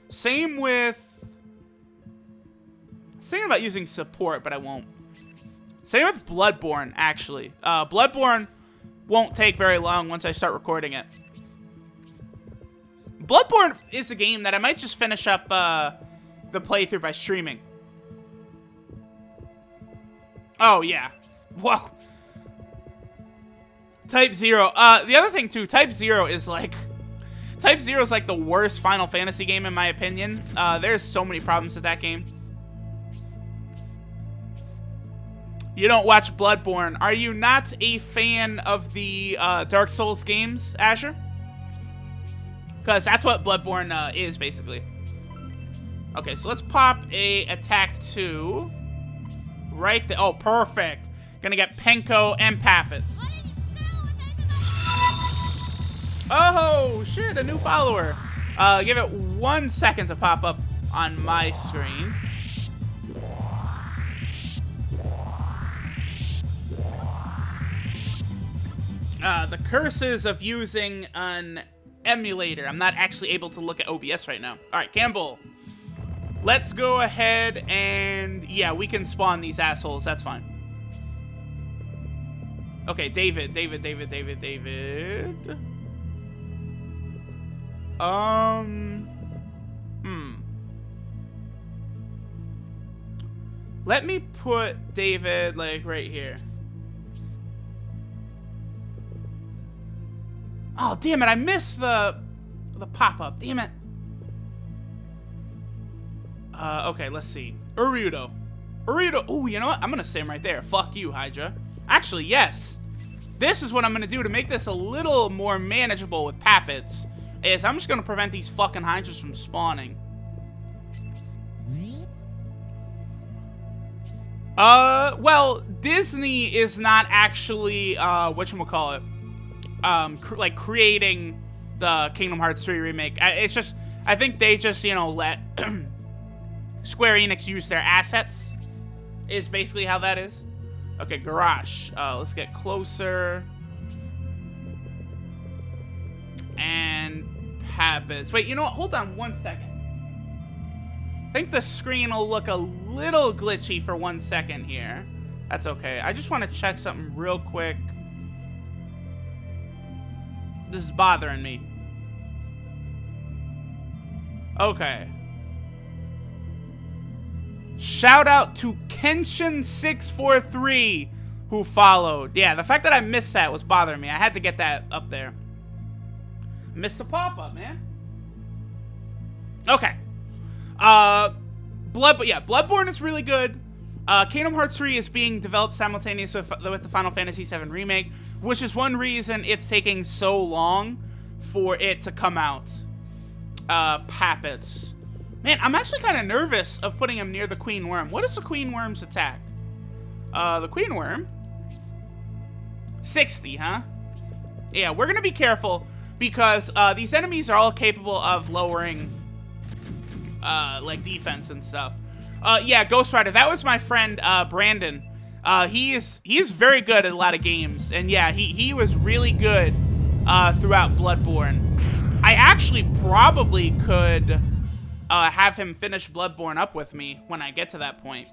Same with... Thinking about using support, but I won't. Same with Bloodborne, actually. Bloodborne won't take very long once I start recording it. Bloodborne is a game that I might just finish up the playthrough by streaming. Oh, yeah. Well. Type 0. The other thing, too, Type 0 is like... Type 0 is like the worst Final Fantasy game, in my opinion. There's so many problems with that game. You don't watch Bloodborne. Are you not a fan of the Dark Souls games, Asher? Because that's what Bloodborne is, basically. Okay, so let's pop a attack 2. Right there. Oh, perfect. Gonna get Penko and Pappets. Oh, shit, a new follower. Give it 1 second to pop up on my screen. The curses of using an emulator. I'm not actually able to look at OBS right now. All right, Campbell. Let's go ahead and... Yeah, we can spawn these assholes. That's fine. Okay, David. Let me put David, like, right here. Oh, damn it, I missed the pop-up. Damn it. Okay, let's see. Urudo. Oh, you know what? I'm gonna say him right there. Fuck you, Hydra. Actually, yes. This is what I'm gonna do to make this a little more manageable with Pappets. Is I'm just gonna prevent these fucking Hydras from spawning. Well, Disney is not actually, whatchamacallit, like creating the Kingdom Hearts 3 remake. It's just, I think they just, you know, let Square Enix use their assets, is basically how that is. Okay, Garage. Let's get closer. And Pappets. Wait, you know what? Hold on 1 second. I think the screen will look a little glitchy for 1 second here. That's okay. I just want to check something real quick. This is bothering me. Okay. Shout out to Kenshin643 who followed. Yeah, the fact that I missed that was bothering me. I had to get that up there. Missed the pop-up, man. Okay. Bloodborne is really good. Kingdom Hearts 3 is being developed simultaneously with the Final Fantasy VII Remake, which is one reason it's taking so long for it to come out. Pappets. Man, I'm actually kind of nervous of putting him near the Queen Worm. What is the Queen Worm's attack? The Queen Worm? 60, huh? Yeah, we're gonna be careful because these enemies are all capable of lowering like defense and stuff. Yeah, Ghost Rider. That was my friend Brandon. He is very good at a lot of games, and yeah, he was really good throughout Bloodborne. I actually probably could have him finish Bloodborne up with me when I get to that point.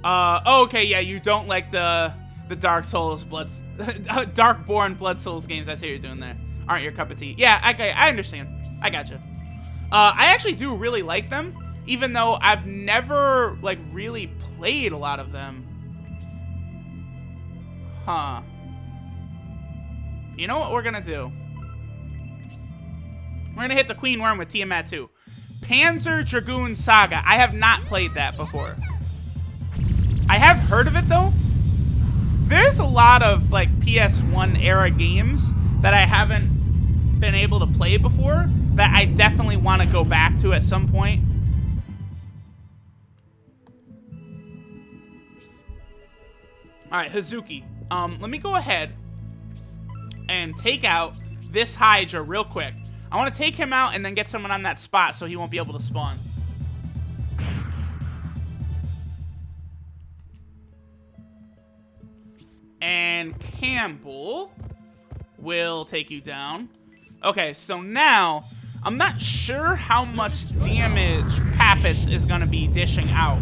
Okay, yeah, you don't like the Dark Souls Darkborn Blood Souls games. That's what you're doing there. Aren't your cup of tea. Yeah, I understand. I gotcha. I actually do really like them, even though I've never, like, really played a lot of them. Huh. You know what we're gonna do? We're gonna hit the Queen Worm with Tiamat 2. Panzer Dragoon Saga. I have not played that before. I have heard of it, though. There's a lot of, like, PS1 era games that I haven't been able to play before that I definitely want to go back to at some point. Alright, Hazuki. Let me go ahead and take out this Hydra real quick. I want to take him out and then get someone on that spot so he won't be able to spawn. And Campbell will take you down. Okay, so now I'm not sure how much damage Pappets is going to be dishing out.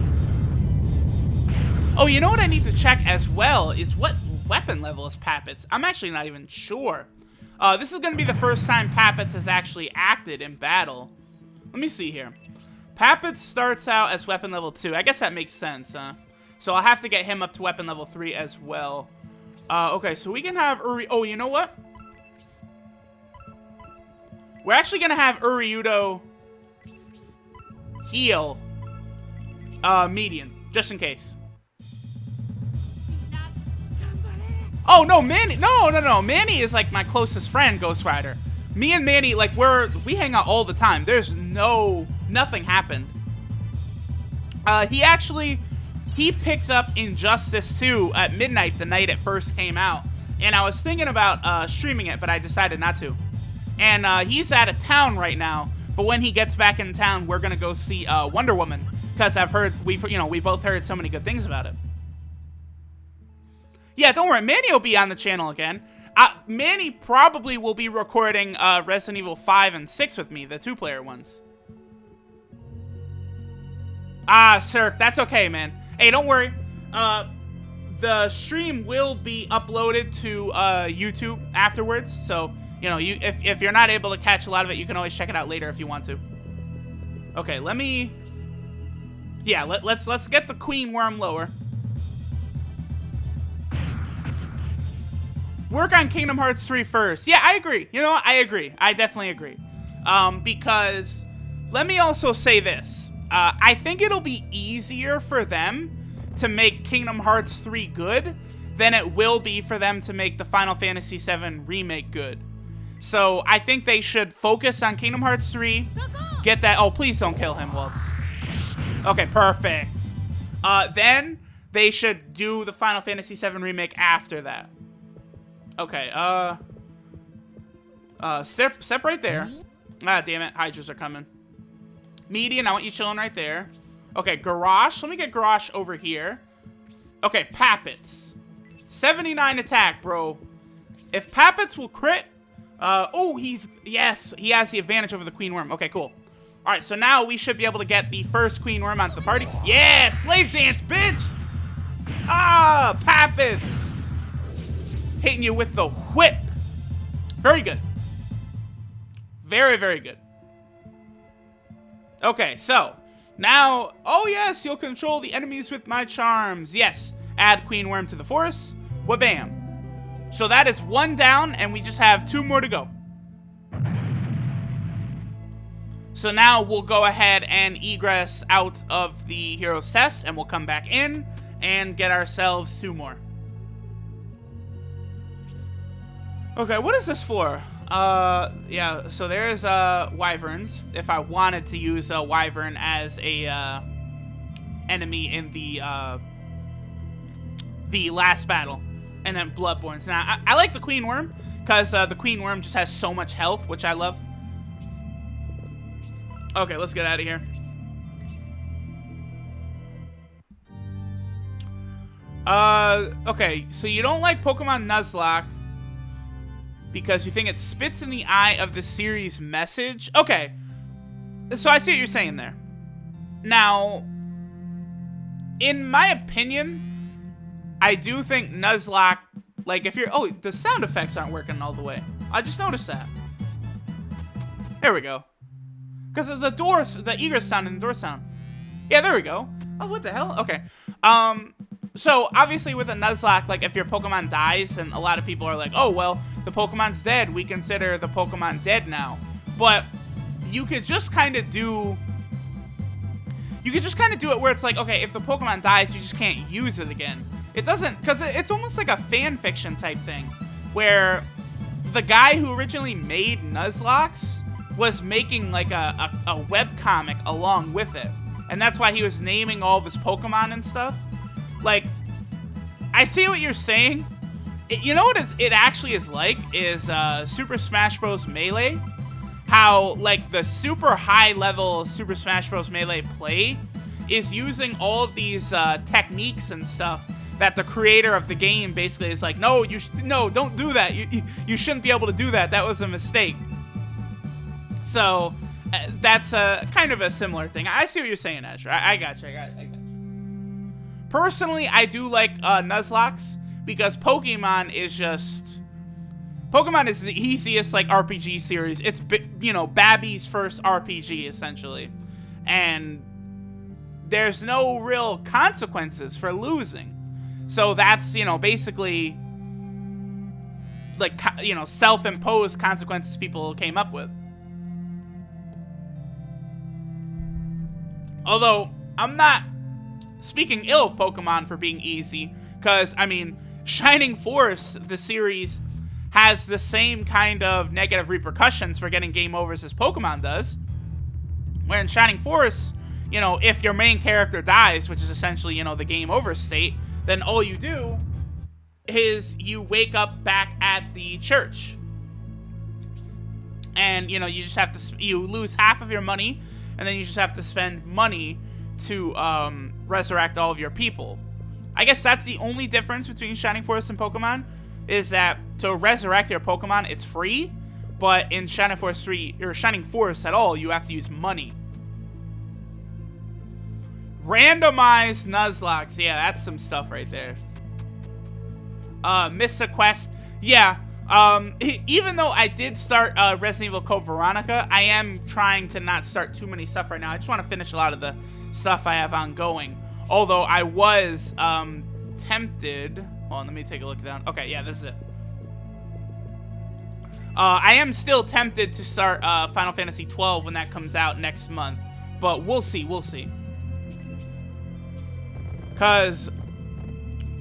Oh, you know what I need to check as well is what weapon level is Pappets. I'm actually not even sure. This is going to be the first time Pappets has actually acted in battle. Let me see here. Pappets starts out as weapon level 2. I guess that makes sense, huh? So I'll have to get him up to weapon level 3 as well. Okay, so we can have Uri... Oh, you know what? We're actually going to have Uriudo heal median, just in case. Oh, no, Manny. No. Manny is, like, my closest friend, Ghost Rider. Me and Manny, like, we hang out all the time. There's nothing happened. He picked up Injustice 2 at midnight the night it first came out. And I was thinking about streaming it, but I decided not to. And he's out of town right now. But when he gets back in town, we're gonna go see Wonder Woman. Because we both heard so many good things about it. Yeah, don't worry. Manny will be on the channel again. Manny probably will be recording Resident Evil 5 and 6 with me, the 2-player ones. Sir, that's okay, man. Hey, don't worry. The stream will be uploaded to YouTube afterwards. So, you know, if you're not able to catch a lot of it, you can always check it out later if you want to. Okay, let me... Yeah, let's get the Queen Worm lower. Work on Kingdom Hearts 3 first. Yeah, I agree. You know what? I agree. I definitely agree. Because let me also say this. I think it'll be easier for them to make Kingdom Hearts 3 good than it will be for them to make the Final Fantasy VII Remake good. So I think they should focus on Kingdom Hearts 3. Get that. Oh, please don't kill him, Waltz. Okay, perfect. Then they should do the Final Fantasy VII Remake after that. Okay, step right there. Ah, damn it, Hydras are coming. Median, I want you chilling right there. Okay, Garrosh, let me get Garrosh over here. Okay, Pappets. 79 attack, bro. If Pappets will crit... oh, yes, he has the advantage over the Queen Worm. Okay, cool. All right, so now we should be able to get the first Queen Worm onto the party. Yeah, slave dance, bitch! Ah, Pappets! Hitting you with the whip. Very good. Very, very good. Okay, so now, oh yes, you'll control the enemies with my charms. Yes, add Queen Worm to the forest. Wha-bam. So that is 1 down, and we just have 2 more to go. So now we'll go ahead and egress out of the Heroes Test, and we'll come back in and get ourselves 2 more. Okay, what is this for? Yeah, so there's wyverns. If I wanted to use a wyvern as a enemy in the last battle, and then Bloodborns. Now I like the Queen Worm because the Queen Worm just has so much health, which I love. Okay, let's get out of here. Okay, so you don't like Pokemon Nuzlocke because you think it spits in the eye of the series message. Okay, so I see what you're saying there. Now, in my opinion, I do think Nuzlocke, like if you're, oh, the sound effects aren't working all the way. I just noticed that. There we go. Because of the doors, the egress sound and the door sound. Yeah, there we go. Oh, what the hell? Okay. So obviously with a Nuzlocke, like if your Pokemon dies, and a lot of people are like, oh, well, the Pokemon's dead. We consider the Pokemon dead now. But you could just kind of do... You could just kind of do it where it's like, okay, if the Pokemon dies, you just can't use it again. It doesn't... Because it's almost like a fan fiction type thing. Where the guy who originally made Nuzlocks was making like a webcomic along with it. And that's why he was naming all of his Pokemon and stuff. Like, I see what you're saying. You know what it actually is like is Super Smash Bros. Melee. How, like, the super high-level Super Smash Bros. Melee play is using all of these techniques and stuff that the creator of the game basically is like, no, no, don't do that. You shouldn't be able to do that. That was a mistake. So, that's kind of a similar thing. I see what you're saying, Azure. I got you. I got you. Personally, I do like Nuzlocks because Pokemon is the easiest like RPG series. It's, you know, Babby's first RPG essentially, and there's no real consequences for losing. So that's, you know, basically like, you know, self-imposed consequences people came up with. Although I'm not speaking ill of Pokemon for being easy, because, I mean, Shining Force, the series, has the same kind of negative repercussions for getting game overs as Pokemon does. Where in Shining Force, you know, if your main character dies, which is essentially, you know, the game over state, then all you do is you wake up back at the church. And, you know, you just have to, you lose half of your money, and then you just have to spend money to resurrect all of your people. I guess that's the only difference between Shining Force and Pokemon, is that to resurrect your Pokemon, it's free, but in Shining Force 3, or Shining Force at all, you have to use money. Randomized Nuzlocks. Yeah, that's some stuff right there. Mr. Quest. Yeah, even though I did start Resident Evil Code Veronica, I am trying to not start too many stuff right now. I just want to finish a lot of the stuff I have ongoing. Although I was tempted. Hold on, let me take a look down. Okay, yeah, this is it. I am still tempted to start Final Fantasy 12 when that comes out next month. But we'll see, we'll see. Because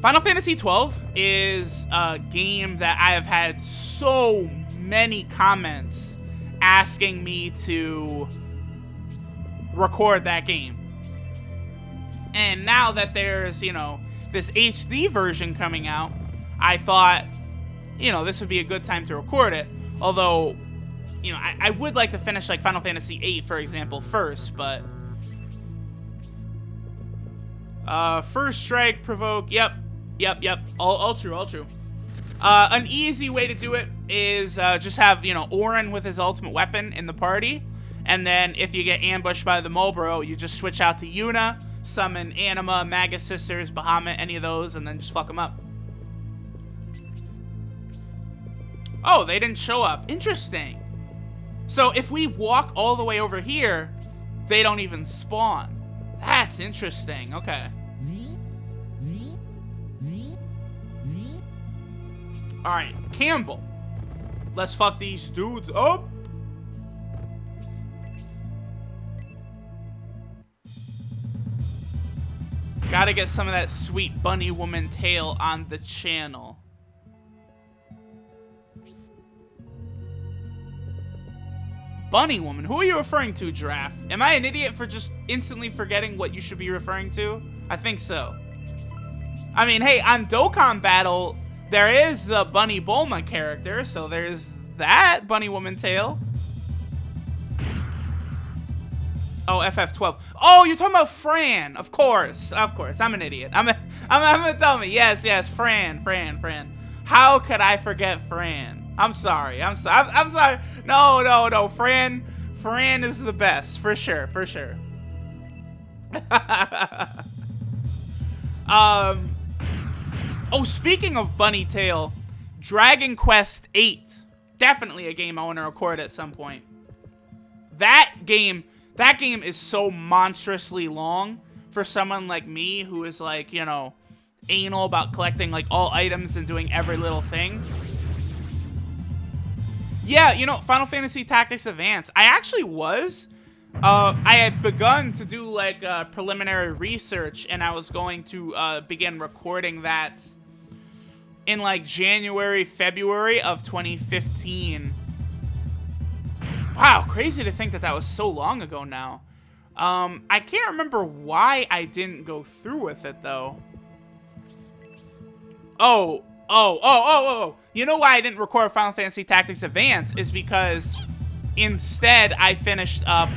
Final Fantasy 12 is a game that I have had so many comments asking me to record that game. And now that there's, you know, this HD version coming out, I thought, you know, this would be a good time to record it. Although, you know, I would like to finish, like, Final Fantasy VIII, for example, first, but... First strike, provoke, yep. All true, all true. An easy way to do it is just have, you know, Orin with his ultimate weapon in the party. And then if you get ambushed by the Mulbro, you just switch out to Yuna, summon Anima, Magus Sisters, Bahamut, any of those, and then just fuck them up. Oh, they didn't show up. Interesting. So if we walk all the way over here, they don't even spawn. That's interesting. Okay. Alright, Campbell. Let's fuck these dudes up. Gotta get some of that sweet bunny woman tail on the channel. Bunny woman? Who are you referring to, Giraffe? Am I an idiot for just instantly forgetting what you should be referring to? I think so. I mean, hey, on Dokkan Battle, there is the Bunny Bulma character, so there's that Bunny Woman tail. Oh, FF12. Oh, you're talking about Fran. Of course. Of course. I'm an idiot. I'm a dummy. Yes, yes. Fran. How could I forget Fran? I'm sorry. I'm sorry. No. Fran is the best. For sure. Oh, speaking of Bunny Tail, Dragon Quest VIII. Definitely a game I want to record at some point. That game is so monstrously long for someone like me who is like, you know, anal about collecting like all items and doing every little thing. Yeah, you know, Final Fantasy Tactics Advance. I actually was. I had begun to do like preliminary research, and I was going to begin recording that in like January, February of 2015. Wow, crazy to think that was so long ago now. I can't remember why I didn't go through with it though. Oh. You know why I didn't record Final Fantasy Tactics Advance is because instead I finished up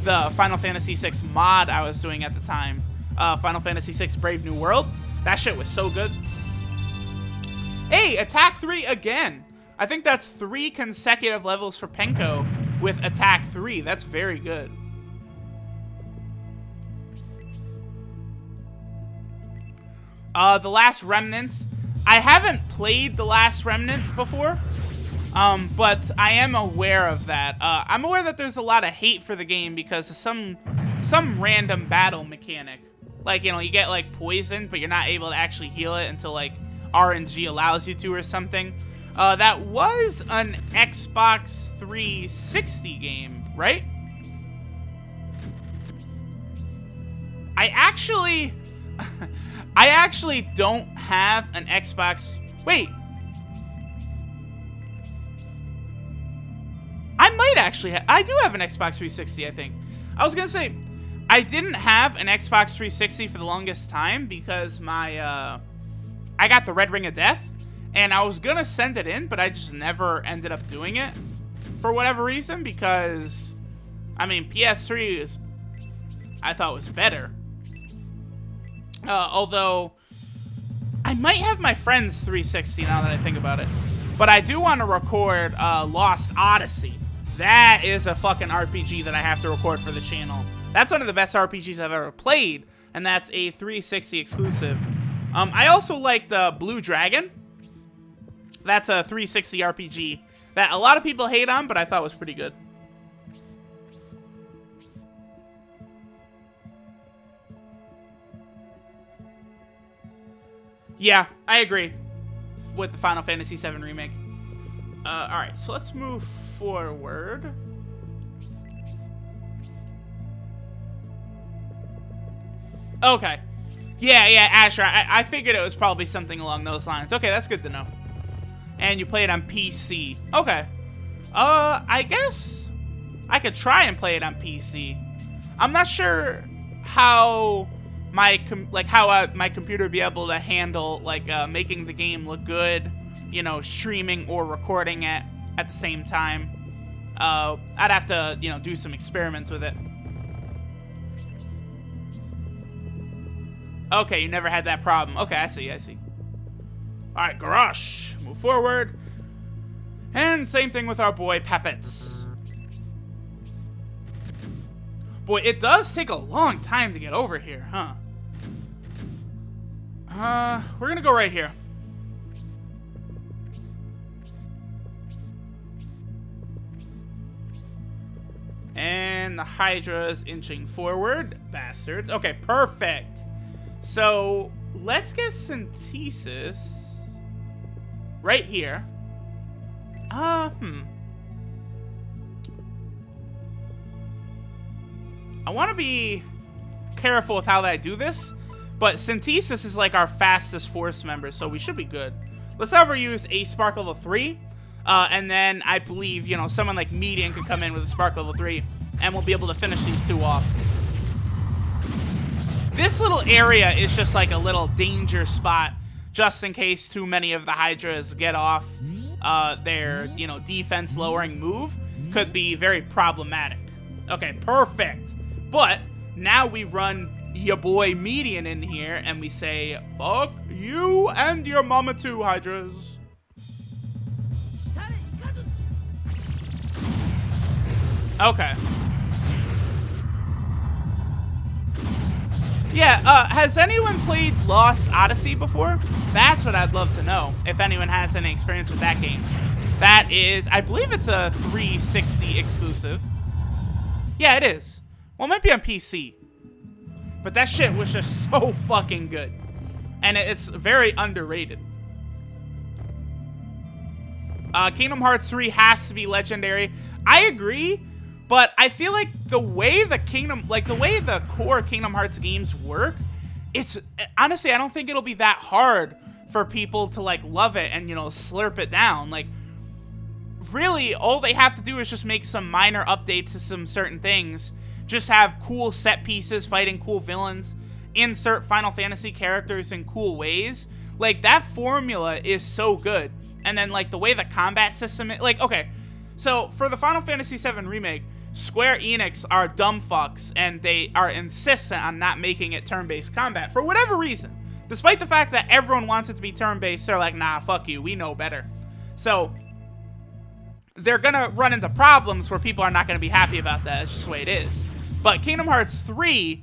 the Final Fantasy VI mod I was doing at the time. Final Fantasy VI Brave New World. That shit was so good. Hey, Attack 3 again. I think that's 3 consecutive levels for Penko with Attack 3. That's very good. The Last Remnant. I haven't played The Last Remnant before, but I am aware of that. I'm aware that there's a lot of hate for the game because of some random battle mechanic. Like, you know, you get, like, poisoned, but you're not able to actually heal it until, like, RNG allows you to or something. That was an Xbox 360 game, right? I actually don't have an Xbox. Wait. I might actually I do have an Xbox 360, I think. I was gonna say, I didn't have an Xbox 360 for the longest time because my, I got the Red Ring of Death, and I was gonna send it in, but I just never ended up doing it for whatever reason because, I mean, PS3 is, I thought was better. Although, I might have my friend's 360 now that I think about it. But I do want to record Lost Odyssey. That is a fucking RPG that I have to record for the channel. That's one of the best RPGs I've ever played, and that's a 360 exclusive. I also like the Blue Dragon. That's a 360 RPG that a lot of people hate on, but I thought was pretty good. Yeah, I agree with the Final Fantasy VII Remake. Alright, so let's move forward. Okay. Yeah, Asher, I figured it was probably something along those lines. Okay, that's good to know. And you play it on PC. Okay. I guess I could try and play it on PC. I'm not sure how my computer would be able to handle like making the game look good, you know, streaming or recording it at the same time. I'd have to, you know, do some experiments with it. Okay, you never had that problem. Okay, I see. Alright, Garrosh. Move forward. And same thing with our boy Pappets. Boy, it does take a long time to get over here, huh? We're gonna go right here. And the Hydra's inching forward. Bastards. Okay, perfect. So, let's get Synthesis right here. I want to be careful with how I do this, but Synthesis is like our fastest force member, so we should be good. Let's have her use a Spark level 3, and then I believe, you know, someone like Median could come in with a Spark level 3, and we'll be able to finish these two off. This little area is just like a little danger spot, just in case too many of the Hydras get off their, you know, defense lowering move. Could be very problematic. Okay, perfect. But now we run your boy Median in here and we say, fuck you and your mama too, Hydras. Okay. Yeah, has anyone played Lost Odyssey before? That's what I'd love to know, if anyone has any experience with that game. That is, I believe it's a 360 exclusive. Yeah, it is. Well, it might be on PC. But that shit was just so fucking good. And it's very underrated. Kingdom Hearts 3 has to be legendary. I agree, but I feel like the way the core Kingdom Hearts games work, it's honestly, I don't think it'll be that hard for people to like love it and, you know, slurp it down. Like, really, all they have to do is just make some minor updates to some certain things. Just have cool set pieces fighting cool villains, insert Final Fantasy characters in cool ways. Like, that formula is so good. And then, like, the way the combat system is, like, okay, so for the Final Fantasy VII Remake, Square Enix are dumb fucks, and they are insistent on not making it turn-based combat for whatever reason. Despite the fact that everyone wants it to be turn-based, they're like, nah, fuck you, we know better. So they're gonna run into problems where people are not gonna be happy about that. It's just the way it is. But Kingdom Hearts 3,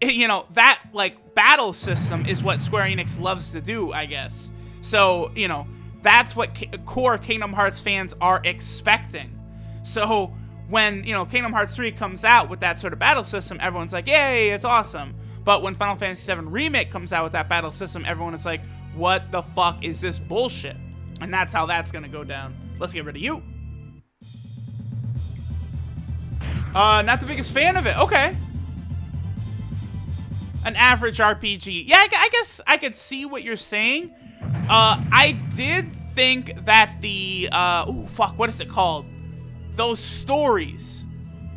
you know, that, like, battle system is what Square Enix loves to do, I guess. So, you know, that's what core Kingdom Hearts fans are expecting. So when, you know, Kingdom Hearts 3 comes out with that sort of battle system, everyone's like, yay, it's awesome. But when Final Fantasy VII Remake comes out with that battle system, everyone is like, what the fuck is this bullshit? And that's how that's gonna go down. Let's get rid of you. Not the biggest fan of it. Okay. An average RPG. Yeah, I guess I could see what you're saying. I did think that the, ooh, fuck, what is it called? Those stories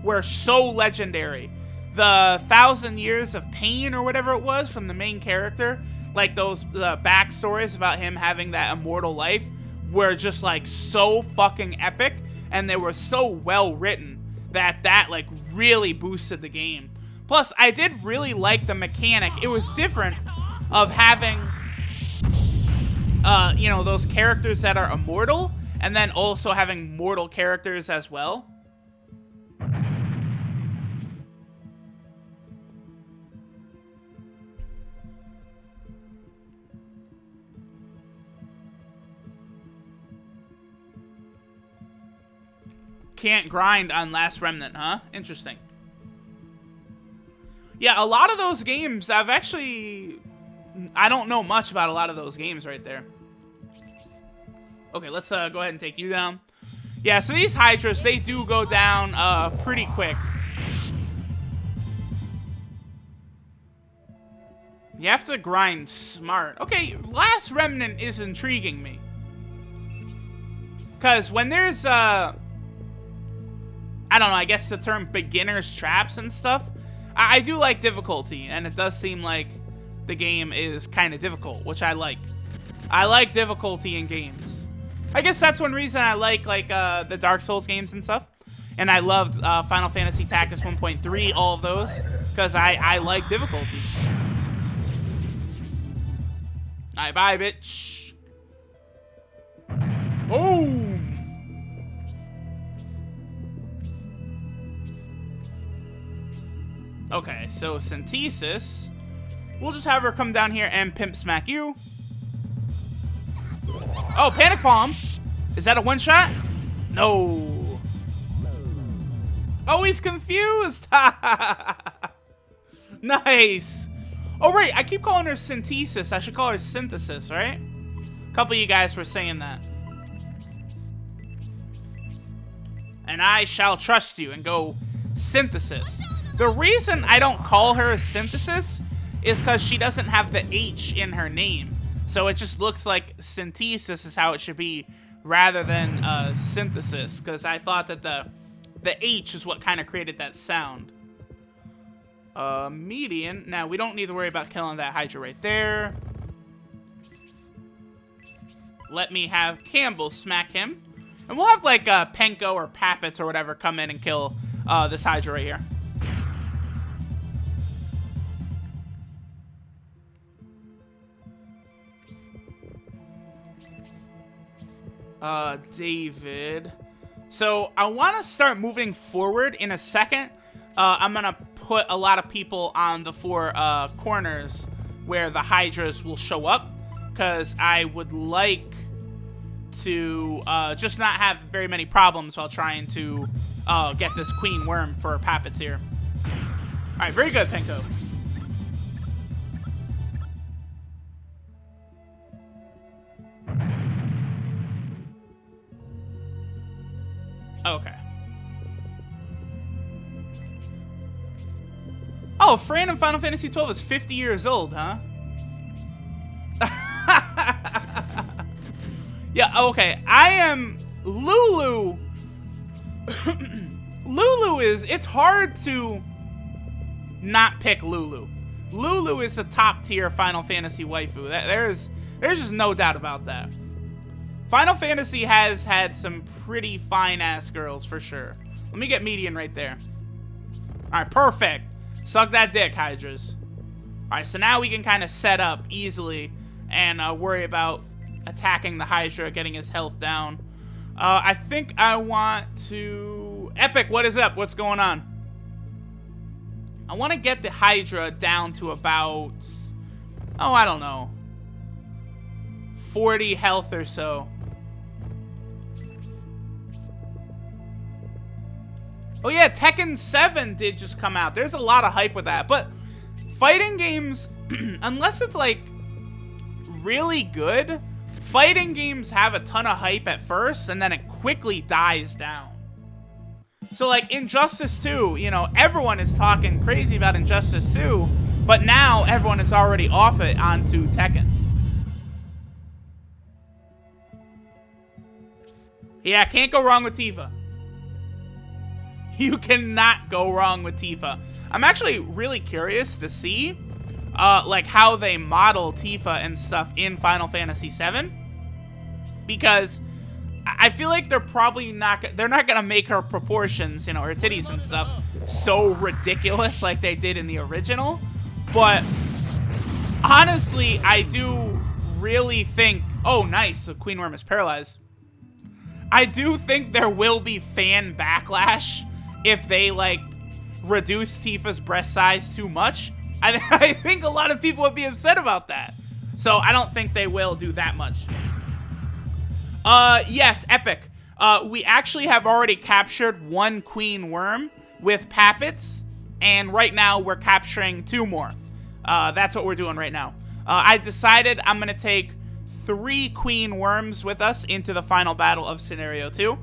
were so legendary. The 1,000 Years of Pain or whatever it was from the main character, like those backstories about him having that immortal life were just like so fucking epic, and they were so well written that like really boosted the game. Plus, I did really like the mechanic. It was different of having, you know, those characters that are immortal, and then also having mortal characters as well. Can't grind on Last Remnant, huh? Interesting. Yeah, a lot of those games, I don't know much about a lot of those games right there. Okay, let's go ahead and take you down. Yeah, so these Hydras, they do go down pretty quick. You have to grind smart. Okay, Last Remnant is intriguing me. Because when there's, I don't know, I guess the term beginner's traps and stuff, I do like difficulty, and it does seem like the game is kind of difficult, which I like. I like difficulty in games. I guess that's one reason I like the Dark Souls games and stuff. And I loved Final Fantasy Tactics 1.3, all of those, because I like difficulty. Alright, bye, bitch. Oh! Okay, so Synthesis. We'll just have her come down here and pimp smack you. Oh, Panic Palm. Is that a one-shot? No. Oh, he's confused. Nice. Oh, right. I keep calling her Synthesis. I should call her Synthesis, right? A couple of you guys were saying that. And I shall trust you and go Synthesis. The reason I don't call her Synthesis is because she doesn't have the H in her name. So it just looks like Synthesis is how it should be rather than Synthesis. Because I thought that the H is what kind of created that sound. Median. Now, we don't need to worry about killing that Hydra right there. Let me have Campbell smack him. And we'll have, like, Penko or Pappets or whatever come in and kill this Hydra right here. David. So, I want to start moving forward in a second. I'm going to put a lot of people on the four corners where the Hydras will show up. Because I would like to just not have very many problems while trying to get this Queen Worm for Pappets here. Alright, very good, Penko. Okay. Oh, Fran in Final Fantasy XII is 50 years old, huh? Yeah, okay. I am... Lulu... Lulu is... It's hard to not pick Lulu. Lulu is a top-tier Final Fantasy waifu. There's just no doubt about that. Final Fantasy has had some pretty fine-ass girls, for sure. Let me get Median right there. Alright, perfect. Suck that dick, Hydras. Alright, so now we can kind of set up easily and worry about attacking the Hydra, getting his health down. I think I want to... Epic, what is up? What's going on? I want to get the Hydra down to about... Oh, I don't know. 40 health or so. Oh yeah, Tekken 7 did just come out. There's a lot of hype with that. But fighting games, unless it's like really good, fighting games have a ton of hype at first and then it quickly dies down. So like Injustice 2, you know, everyone is talking crazy about Injustice 2, but now everyone is already off it onto Tekken. Yeah, can't go wrong with Tifa. You cannot go wrong with Tifa. I'm actually really curious to see, like, how they model Tifa and stuff in Final Fantasy VII. Because I feel like they're probably not... They're not going to make her proportions, you know, her titties and stuff, so ridiculous like they did in the original. But, honestly, I do really think... Oh, nice. The Queen Worm is paralyzed. I do think there will be fan backlash if they, like, reduce Tifa's breast size too much. I think a lot of people would be upset about that. So I don't think they will do that much. Yes, Epic. We actually have already captured one Queen Worm with Pappets, and right now we're capturing 2 more. That's what we're doing right now. I decided I'm going to take 3 Queen Worms with us into the final battle of Scenario 2.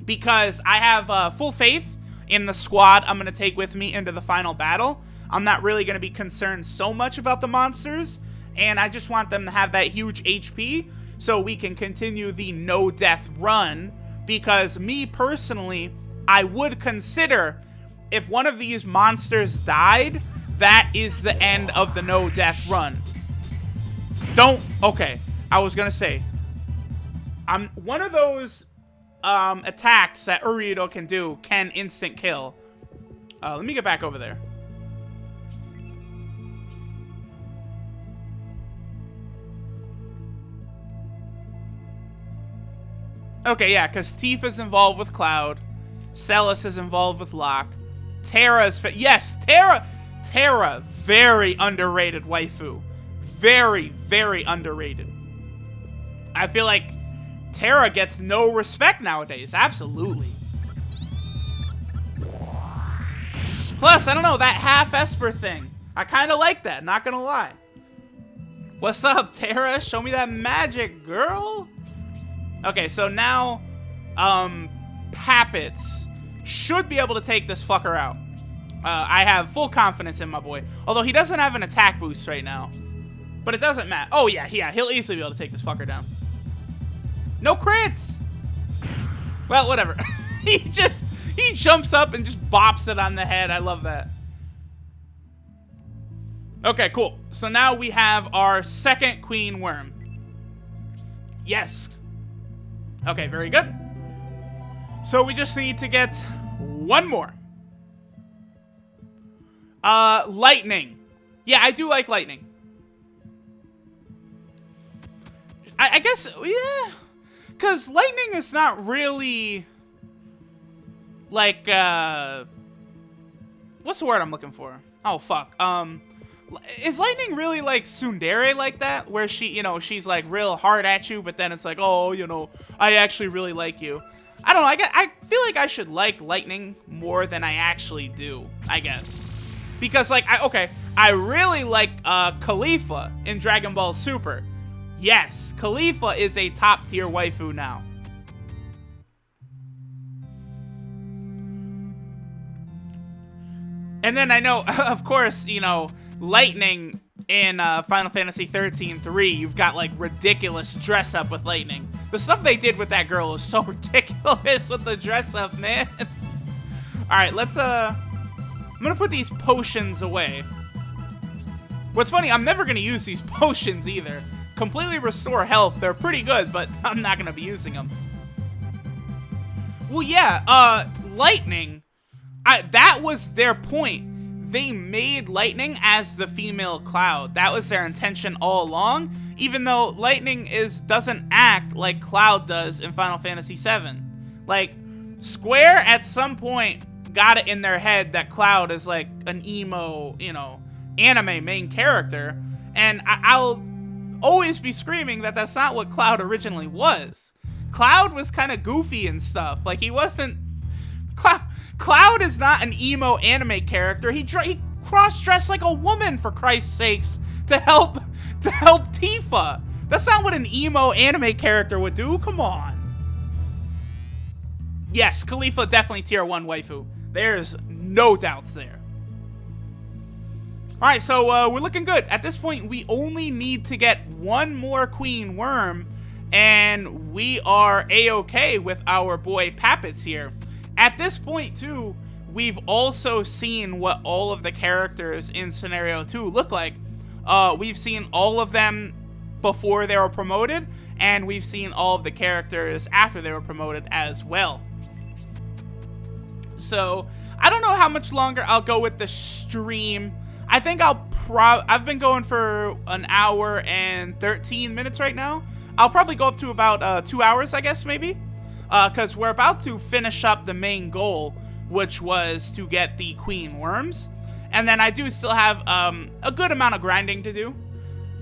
Because I have full faith in the squad I'm going to take with me into the final battle. I'm not really going to be concerned so much about the monsters, and I just want them to have that huge HP so we can continue the no-death run, because me personally, I would consider if one of these monsters died, that is the end of the no-death run. Okay, I was going to say, I'm one of those attacks that Urido can do can instant kill. Let me get back over there. Okay, yeah, because Tifa's involved with Cloud. Celis is involved with Locke. Terra's... Yes, Terra! Terra, very underrated waifu. Very, very underrated. I feel like Terra gets no respect nowadays. Absolutely. Plus, I don't know, that half Esper thing. I kind of like that, not gonna lie. What's up, Terra? Show me that magic, girl. Okay, so now, Pappets should be able to take this fucker out. I have full confidence in my boy. Although he doesn't have an attack boost right now. But it doesn't matter. Oh, yeah, he'll easily be able to take this fucker down. No crits! Well, whatever. He jumps up and just bops it on the head. I love that. Okay, cool. So now we have our second Queen Worm. Yes. Okay, very good. So we just need to get one more. Lightning. Yeah, I do like lightning. I guess, yeah. Because lightning is not really... like, what's the word I'm looking for? Oh, fuck. Is lightning really like tsundere like that? Where she, you know, she's like real hard at you, but then it's like, oh, you know, I actually really like you. I don't know, I feel like I should like lightning more than I actually do, I guess. Because, like, I really like, Khalifa in Dragon Ball Super. Yes, Khalifa is a top tier waifu now. And then I know, of course, you know, Lightning in Final Fantasy 13-3, you've got, like, ridiculous dress-up with Lightning. The stuff they did with that girl is so ridiculous with the dress-up, man. Alright, let's, I'm gonna put these potions away. What's funny, I'm never gonna use these potions either. Completely restore health, they're pretty good, but I'm not gonna be using them. Well, yeah, Lightning... that was their point. They made Lightning as the female Cloud. That was their intention all along, even though Lightning doesn't act like Cloud does in Final Fantasy VII. Like, Square at some point got it in their head that Cloud is like an emo, you know, anime main character, and I'll always be screaming that that's not what Cloud originally was. Cloud was kind of goofy and stuff. Like, he wasn't... Cloud is not an emo anime character. He cross-dressed like a woman, for Christ's sakes, to help Tifa. That's not what an emo anime character would do. Come on. Yes, Khalifa definitely tier 1 waifu. There's no doubts there. Alright, so we're looking good. At this point, we only need to get one more Queen Worm, and we are A-okay with our boy Pappets here. At this point, too, we've also seen what all of the characters in Scenario 2 look like. We've seen all of them before they were promoted, and we've seen all of the characters after they were promoted as well. So, I don't know how much longer I'll go with the stream. I think I've been going for an hour and 13 minutes right now. I'll probably go up to about 2 hours, I guess, maybe. Because we're about to finish up the main goal, which was to get the Queen Worms. And then I do still have a good amount of grinding to do.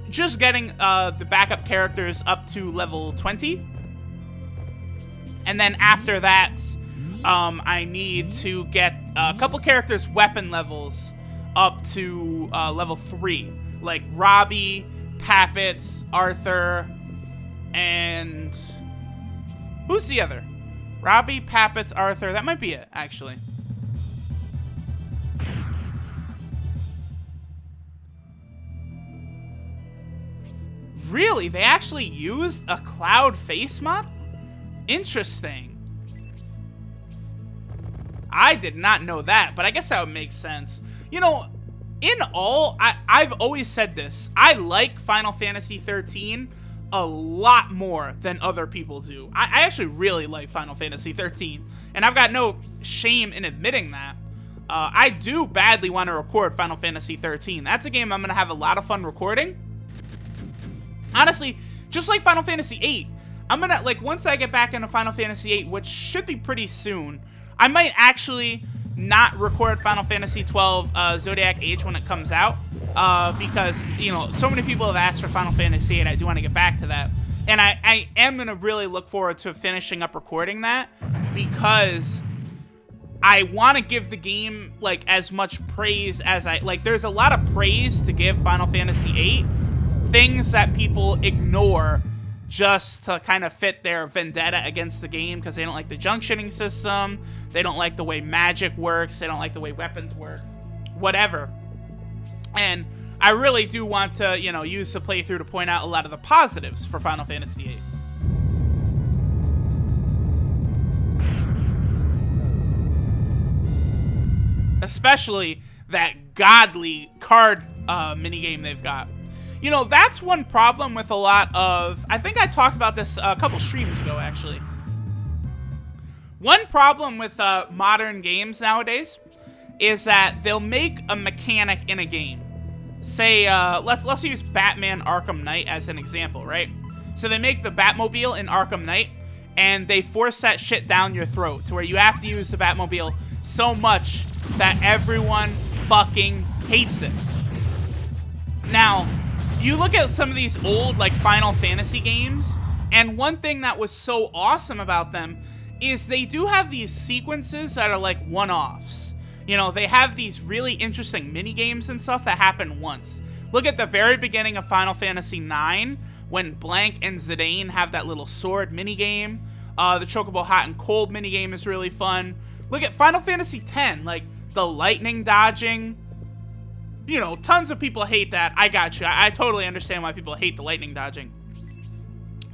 Just getting the backup characters up to level 20. And then after that, I need to get a couple characters' weapon levels up to level 3. Like Robbie, Pappets, Arthur, and... who's the other? Robbie, Pappets, Arthur. That might be it, actually. Really? They actually used a Cloud face mod? Interesting. I did not know that, but I guess that would make sense. You know, in all, I've always said this. I like Final Fantasy 13 a lot more than other people do. I actually really like Final Fantasy 13, and I've got no shame in admitting that. I do badly want to record Final Fantasy 13. That's a game I'm going to have a lot of fun recording. Honestly, just like Final Fantasy 8, I'm gonna, like, once I get back into Final Fantasy VIII, which should be pretty soon, I might actually not record Final Fantasy XII Zodiac Age when it comes out, because, you know, so many people have asked for Final Fantasy VIII. I do want to get back to that. And I am going to really look forward to finishing up recording that, because I want to give the game, like, as much praise as like, there's a lot of praise to give Final Fantasy VIII, things that people ignore just to kind of fit their vendetta against the game, because they don't like the junctioning system, they don't like the way magic works, they don't like the way weapons work, whatever. And I really do want to, you know, use the playthrough to point out a lot of the positives for Final Fantasy VIII. Especially that godly card minigame they've got. You know, that's one problem with a lot of... I think I talked about this a couple streams ago, actually. One problem with modern games nowadays is that they'll make a mechanic in a game. Say, let's use Batman Arkham Knight as an example, right? So they make the Batmobile in Arkham Knight, and they force that shit down your throat to where you have to use the Batmobile so much that everyone fucking hates it. Now, you look at some of these old, like, Final Fantasy games, and one thing that was so awesome about them is they do have these sequences that are, like, one-offs. You know, they have these really interesting mini-games and stuff that happen once. Look at the very beginning of Final Fantasy IX, when Blank and Zidane have that little sword mini-game. The Chocobo Hot and Cold mini-game is really fun. Look at Final Fantasy X, like, the lightning dodging. You know, tons of people hate that. I got you. I totally understand why people hate the lightning dodging.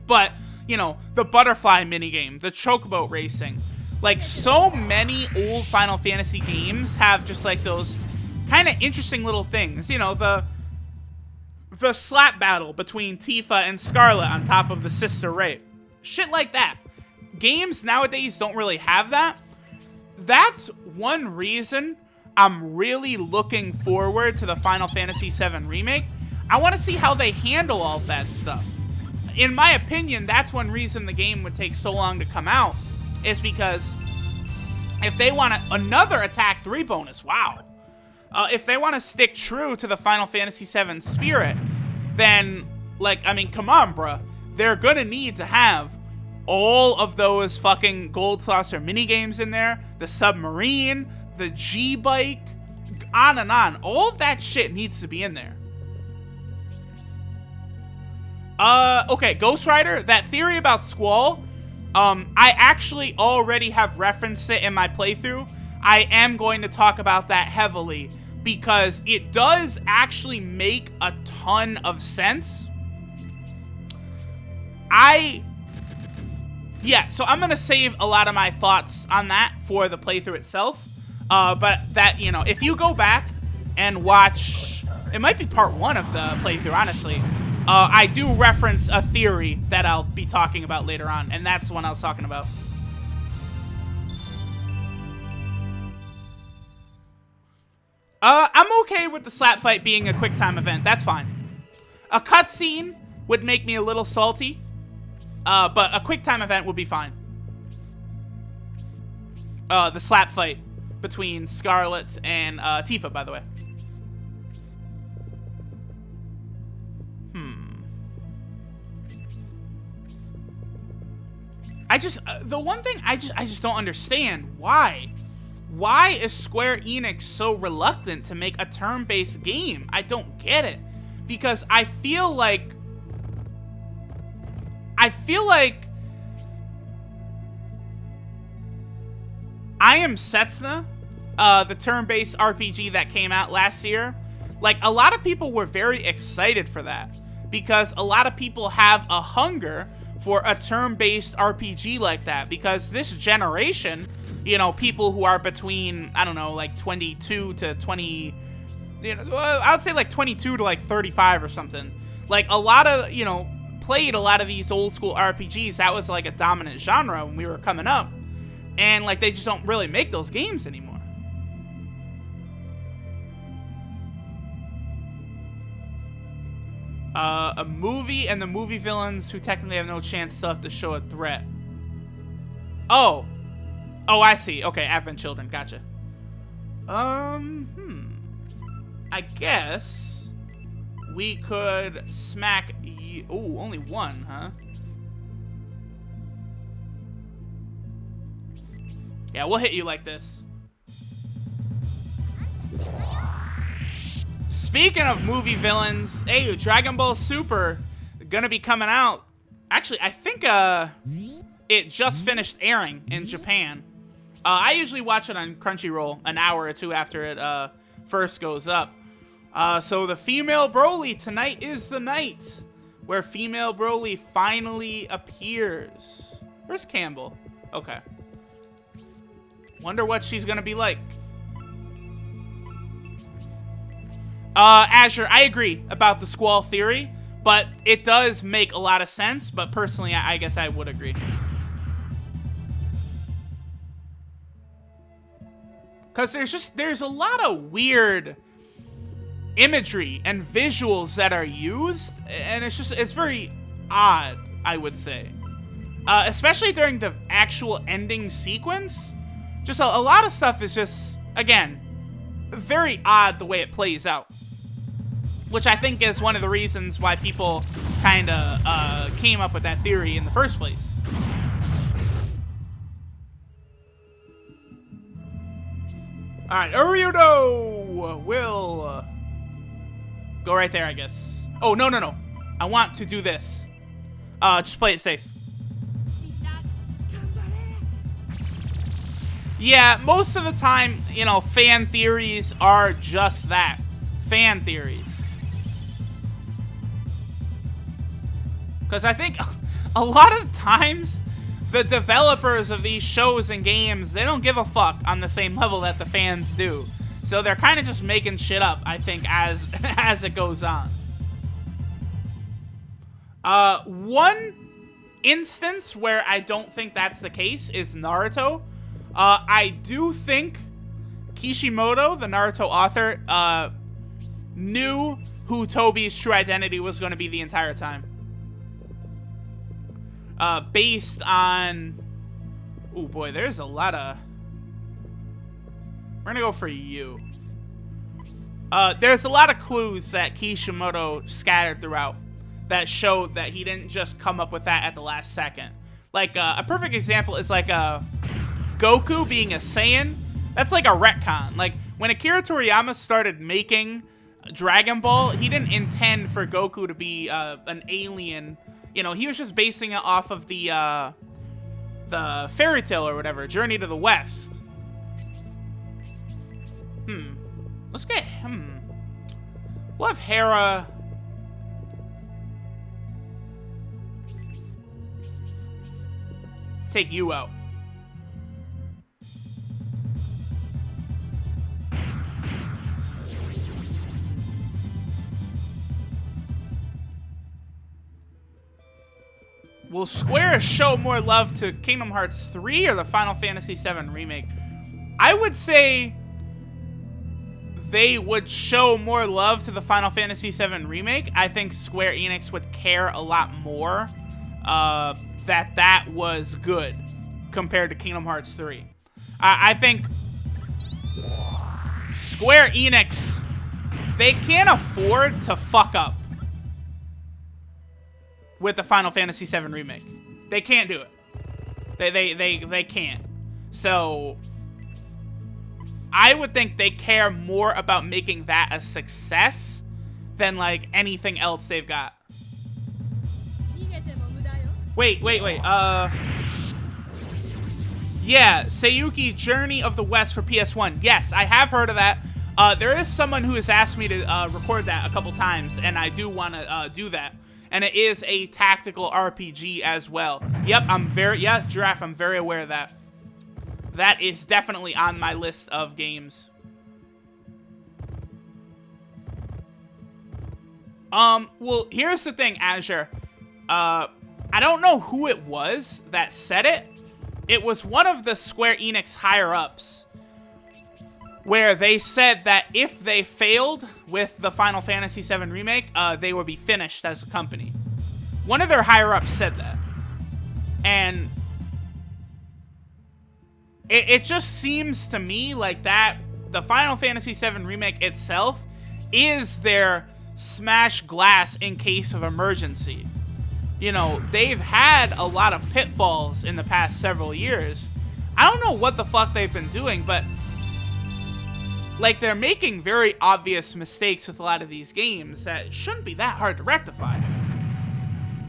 But, you know, the butterfly minigame, the chocobo racing. Like, so many old Final Fantasy games have just, like, those kind of interesting little things. You know, the slap battle between Tifa and Scarlet on top of the Sister Ray. Shit like that. Games nowadays don't really have that. That's one reason I'm really looking forward to the Final Fantasy VII Remake. I want to see how they handle all of that stuff. In my opinion, that's one reason the game would take so long to come out, is because if they want another Attack 3 bonus, wow. If they want to stick true to the Final Fantasy VII spirit, then, like, I mean, come on, bruh. They're going to need to have all of those fucking Gold Saucer minigames in there, the submarine, the G-Bike, on and on. All of that shit needs to be in there. Okay, Ghost Rider, that theory about Squall, I actually already have referenced it in my playthrough. I am going to talk about that heavily, because it does actually make a ton of sense. Yeah, so I'm going to save a lot of my thoughts on that for the playthrough itself. But that, you know, if you go back and watch, it might be part 1 of the playthrough, honestly. I do reference a theory that I'll be talking about later on, and that's the one I was talking about. I'm okay with the slap fight being a quick time event. That's fine. A cutscene would make me a little salty, but a quick time event would be fine. The slap fight between Scarlet and Tifa, by the way. The one thing I just don't understand, why? Why is Square Enix so reluctant to make a turn-based game? I don't get it. Because I feel like I Am Setsuna, the turn-based RPG that came out last year, like, a lot of people were very excited for that, because a lot of people have a hunger for a turn-based RPG like that, because this generation, you know, people who are between, I don't know, like 22 to 20, you know, I would say like 22 to like 35 or something, like, a lot of, you know, played a lot of these old school RPGs. That was like a dominant genre when we were coming up, and like, they just don't really make those games anymore. A movie and the movie villains who technically have no chance still have to show a threat. Oh. Oh, I see. Okay, Advent Children. Gotcha. I guess we could smack you. Ooh, only one, huh? Yeah, we'll hit you like this. Speaking of movie villains, hey, Dragon Ball Super gonna be coming out. Actually, I think it just finished airing in Japan. I usually watch it on Crunchyroll an hour or two after it first goes up. So the female Broly, tonight is the night where female Broly finally appears. Where's Campbell? Okay. Wonder what she's gonna be like. Azure, I agree about the Squall theory, but it does make a lot of sense, but personally, I guess I would agree. Because there's a lot of weird imagery and visuals that are used, and it's very odd, I would say. Especially during the actual ending sequence. Just a lot of stuff is just, again, very odd the way it plays out. Which I think is one of the reasons why people kind of came up with that theory in the first place. Alright, Uryudo will go right there, I guess. Oh, no. I want to do this. Just play it safe. Yeah, most of the time, you know, fan theories are just that. Fan theories. Because I think a lot of times, the developers of these shows and games, they don't give a fuck on the same level that the fans do. So they're kind of just making shit up, I think, as it goes on. One instance where I don't think that's the case is Naruto. I do think Kishimoto, the Naruto author, knew who Tobi's true identity was going to be the entire time. Based on... Oh boy, there's a lot of... We're gonna go for you. There's a lot of clues that Kishimoto scattered throughout that showed that he didn't just come up with that at the last second. Like, a perfect example is like Goku being a Saiyan. That's like a retcon. Like, when Akira Toriyama started making Dragon Ball, he didn't intend for Goku to be an alien. You know, he was just basing it off of the fairy tale or whatever, Journey to the West. Let's get, we'll have Hera. Take you out. Will Square show more love to Kingdom Hearts 3 or the Final Fantasy VII Remake? I would say they would show more love to the Final Fantasy VII Remake. I think Square Enix would care a lot more that was good compared to Kingdom Hearts 3. I think Square Enix, they can't afford to fuck up with the Final Fantasy VII Remake. They can't do it. They can't. So I would think they care more about making that a success than like anything else they've got. Wait. Yeah, Seiyuki Journey of the West for PS1. Yes, I have heard of that. There is someone who has asked me to record that a couple times, and I do want to do that. And it is a tactical RPG as well. Yep, Giraffe, I'm very aware of that. That is definitely on my list of games. Well, here's the thing, Azure. I don't know who it was that said it. It was one of the Square Enix higher-ups. where they said that if they failed with the Final Fantasy VII Remake, they would be finished as a company. One of their higher-ups said that. And it just seems to me like that the Final Fantasy VII Remake itself is their smash glass in case of emergency. You know, they've had a lot of pitfalls in the past several years. I don't know what the fuck they've been doing, but like, they're making very obvious mistakes with a lot of these games that shouldn't be that hard to rectify.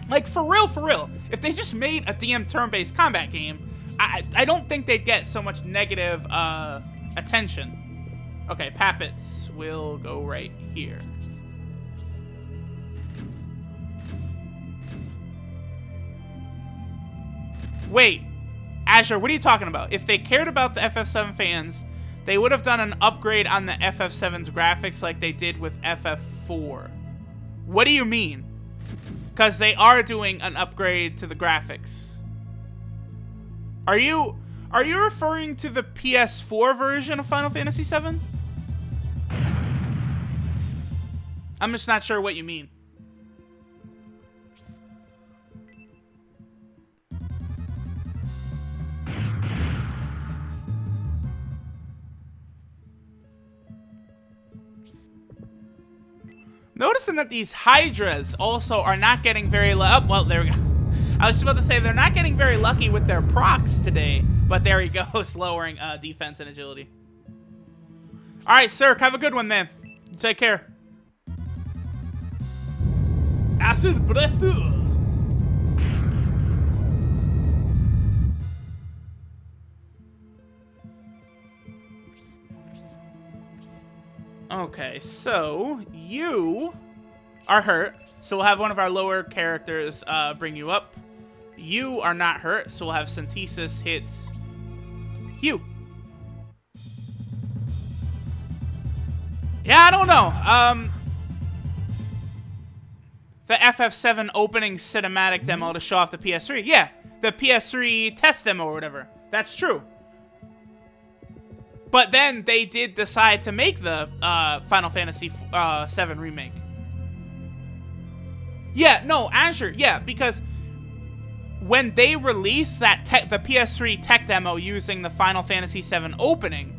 Like, for real, if they just made a DM turn-based combat game, I don't think they'd get so much negative attention. Okay, Pappets will go right here. Wait, Azure, what are you talking about? If they cared about the FF7 fans, they would have done an upgrade on the FF7's graphics like they did with FF4. What do you mean? Because they are doing an upgrade to the graphics. Are you referring to the PS4 version of Final Fantasy VII? I'm just not sure what you mean. Noticing that these Hydras also are not getting very well, there we go. I was just about to say they're not getting very lucky with their procs today, but there he goes, lowering defense and agility. All right, Sir, have a good one, man. Take care. Acid breath. Okay, so you are hurt, so we'll have one of our lower characters bring you up. You are not hurt, so we'll have Synthesis hit you. Yeah, I don't know. The FF7 opening cinematic demo to show off the PS3. Yeah, the PS3 test demo or whatever. That's true. But then they did decide to make the Final Fantasy VII Remake. Yeah, no, Azure, yeah, because when they released that the PS3 tech demo using the Final Fantasy VII opening,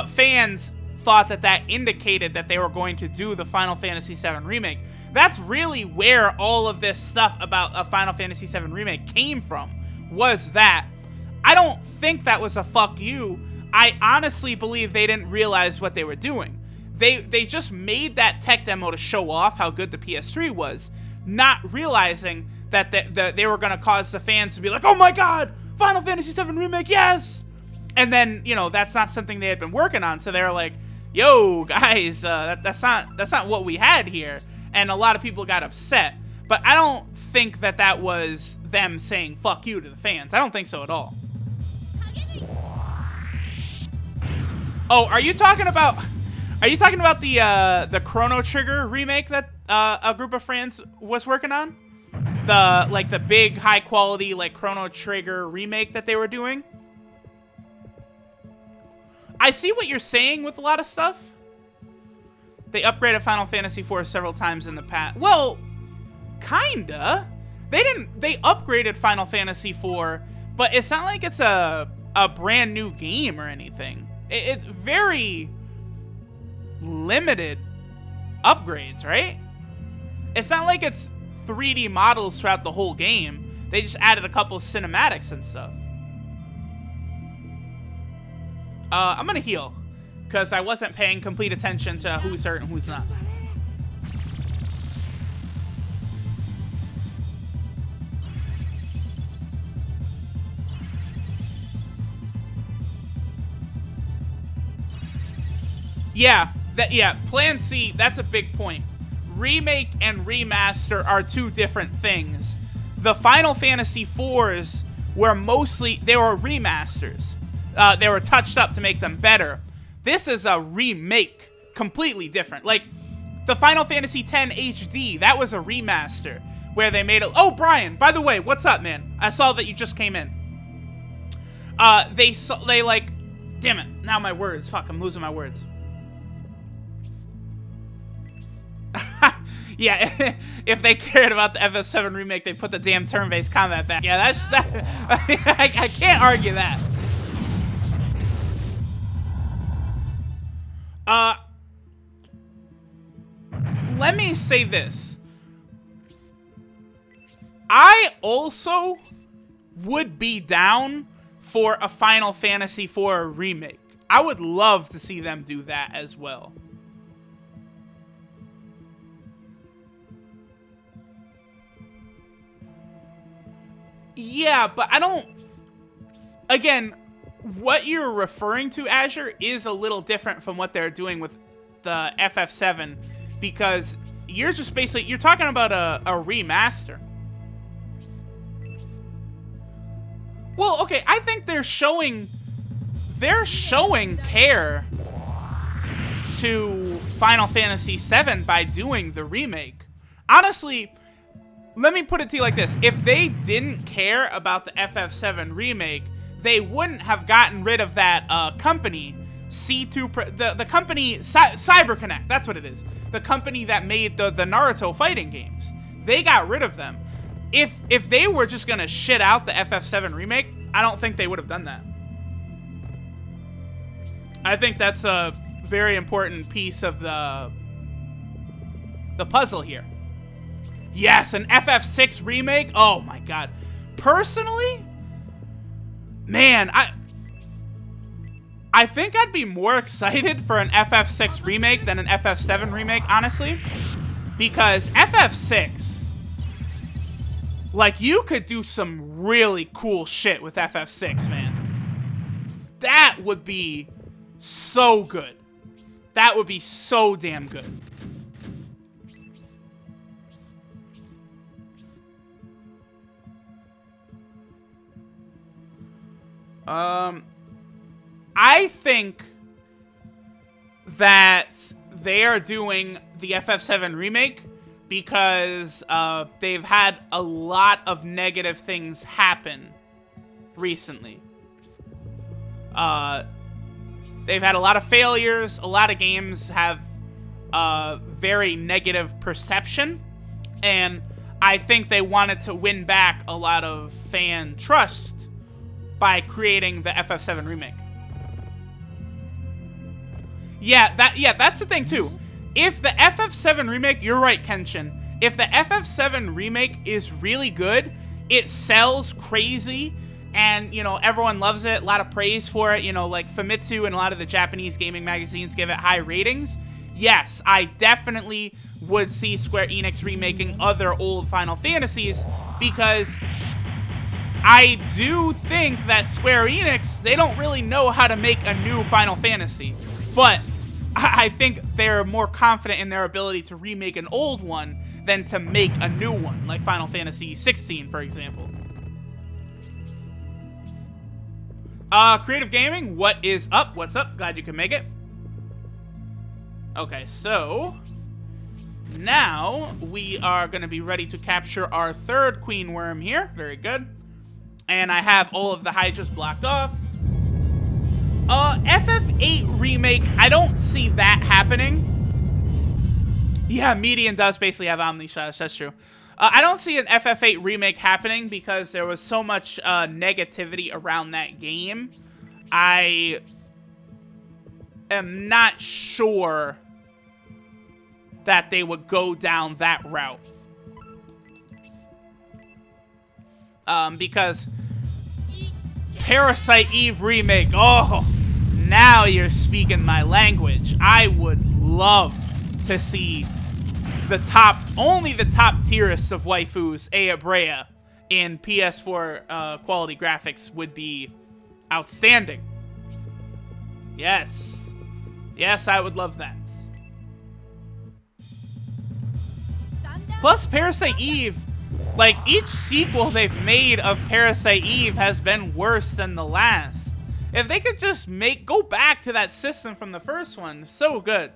fans thought that that indicated that they were going to do the Final Fantasy VII Remake. That's really where all of this stuff about a Final Fantasy VII Remake came from, was that. I don't think that was a fuck you. I honestly believe they didn't realize what they were doing. They just made that tech demo to show off how good the PS3 was, not realizing that they were going to cause the fans to be like, oh my god, Final Fantasy VII Remake, yes! And then, you know, that's not something they had been working on, so they were like, yo, guys, that's not what we had here. And a lot of people got upset. But I don't think that that was them saying fuck you to the fans. I don't think so at all. Oh, are you talking about the Chrono Trigger remake that a group of friends was working on? The big high quality like Chrono Trigger remake that they were doing? I see what you're saying with a lot of stuff. They upgraded Final Fantasy IV several times in the past. Well, kinda. They upgraded Final Fantasy IV, but it's not like it's a brand new game or anything. It's very limited upgrades, right? It's not like it's 3D models throughout the whole game. They just added a couple of cinematics and stuff. I'm gonna heal, because I wasn't paying complete attention to who's hurt and who's not. Yeah, Plan C, that's a big point. Remake and remaster are two different things. The Final Fantasy IVs were they were remasters. They were touched up to make them better. This is a remake, completely different. Like, the Final Fantasy X HD, that was a remaster, where they made oh, Brian, by the way, what's up, man? I saw that you just came in. They Damn it. Now my words. Fuck, I'm losing my words. Yeah, if they cared about the FF7 remake, they put the damn turn-based combat back. Yeah, that's that. I can't argue that. Let me say this. I also would be down for a Final Fantasy IV remake. I would love to see them do that as well. Yeah, but I don't... Again, what you're referring to, Azure, is a little different from what they're doing with the FF7, because you're just basically... You're talking about a remaster. Well, okay, I think they're showing care to Final Fantasy VII by doing the remake. Honestly, let me put it to you like this. If they didn't care about the FF7 remake, they wouldn't have gotten rid of that company, C2, the company, CyberConnect, that's what it is. The company that made the Naruto fighting games. They got rid of them. If they were just gonna shit out the FF7 remake, I don't think they would have done that. I think that's a very important piece of the puzzle here. Yes, an FF6 remake? Oh my god. Personally, man, I think I'd be more excited for an FF6 remake than an FF7 remake, honestly. Because FF6, like, you could do some really cool shit with FF6, man. That would be so good. That would be so damn good. I think that they are doing the FF7 remake because they've had a lot of negative things happen recently. They've had a lot of failures. A lot of games have very negative perception. And I think they wanted to win back a lot of fan trust by creating the FF7 remake. Yeah, that's the thing too. If the FF7 remake, you're right, Kenshin. If the FF7 remake is really good, it sells crazy, and, you know, everyone loves it, a lot of praise for it, you know, like Famitsu and a lot of the Japanese gaming magazines give it high ratings. Yes, I definitely would see Square Enix remaking other old Final Fantasies, because I do think that Square Enix, they don't really know how to make a new Final Fantasy. But I think they're more confident in their ability to remake an old one than to make a new one, like Final Fantasy 16, for example. Creative Gaming, what is up? What's up? Glad you can make it. Okay, so now we are going to be ready to capture our third Queen Worm here. Very good. And I have all of the Hydras blocked off. FF8 remake, I don't see that happening. Yeah, Median does basically have Omnishash, that's true. I don't see an FF8 remake happening because there was so much negativity around that game. I am not sure that they would go down that route. Because Parasite Eve remake, oh, now you're speaking my language. I would love to see only the top tierists of waifus, Aya Brea, in PS4 quality graphics would be outstanding. Yes. Yes, I would love that. Plus, Parasite Eve, like, each sequel they've made of Parasite Eve has been worse than the last. If they could just go back to that system from the first one, so good.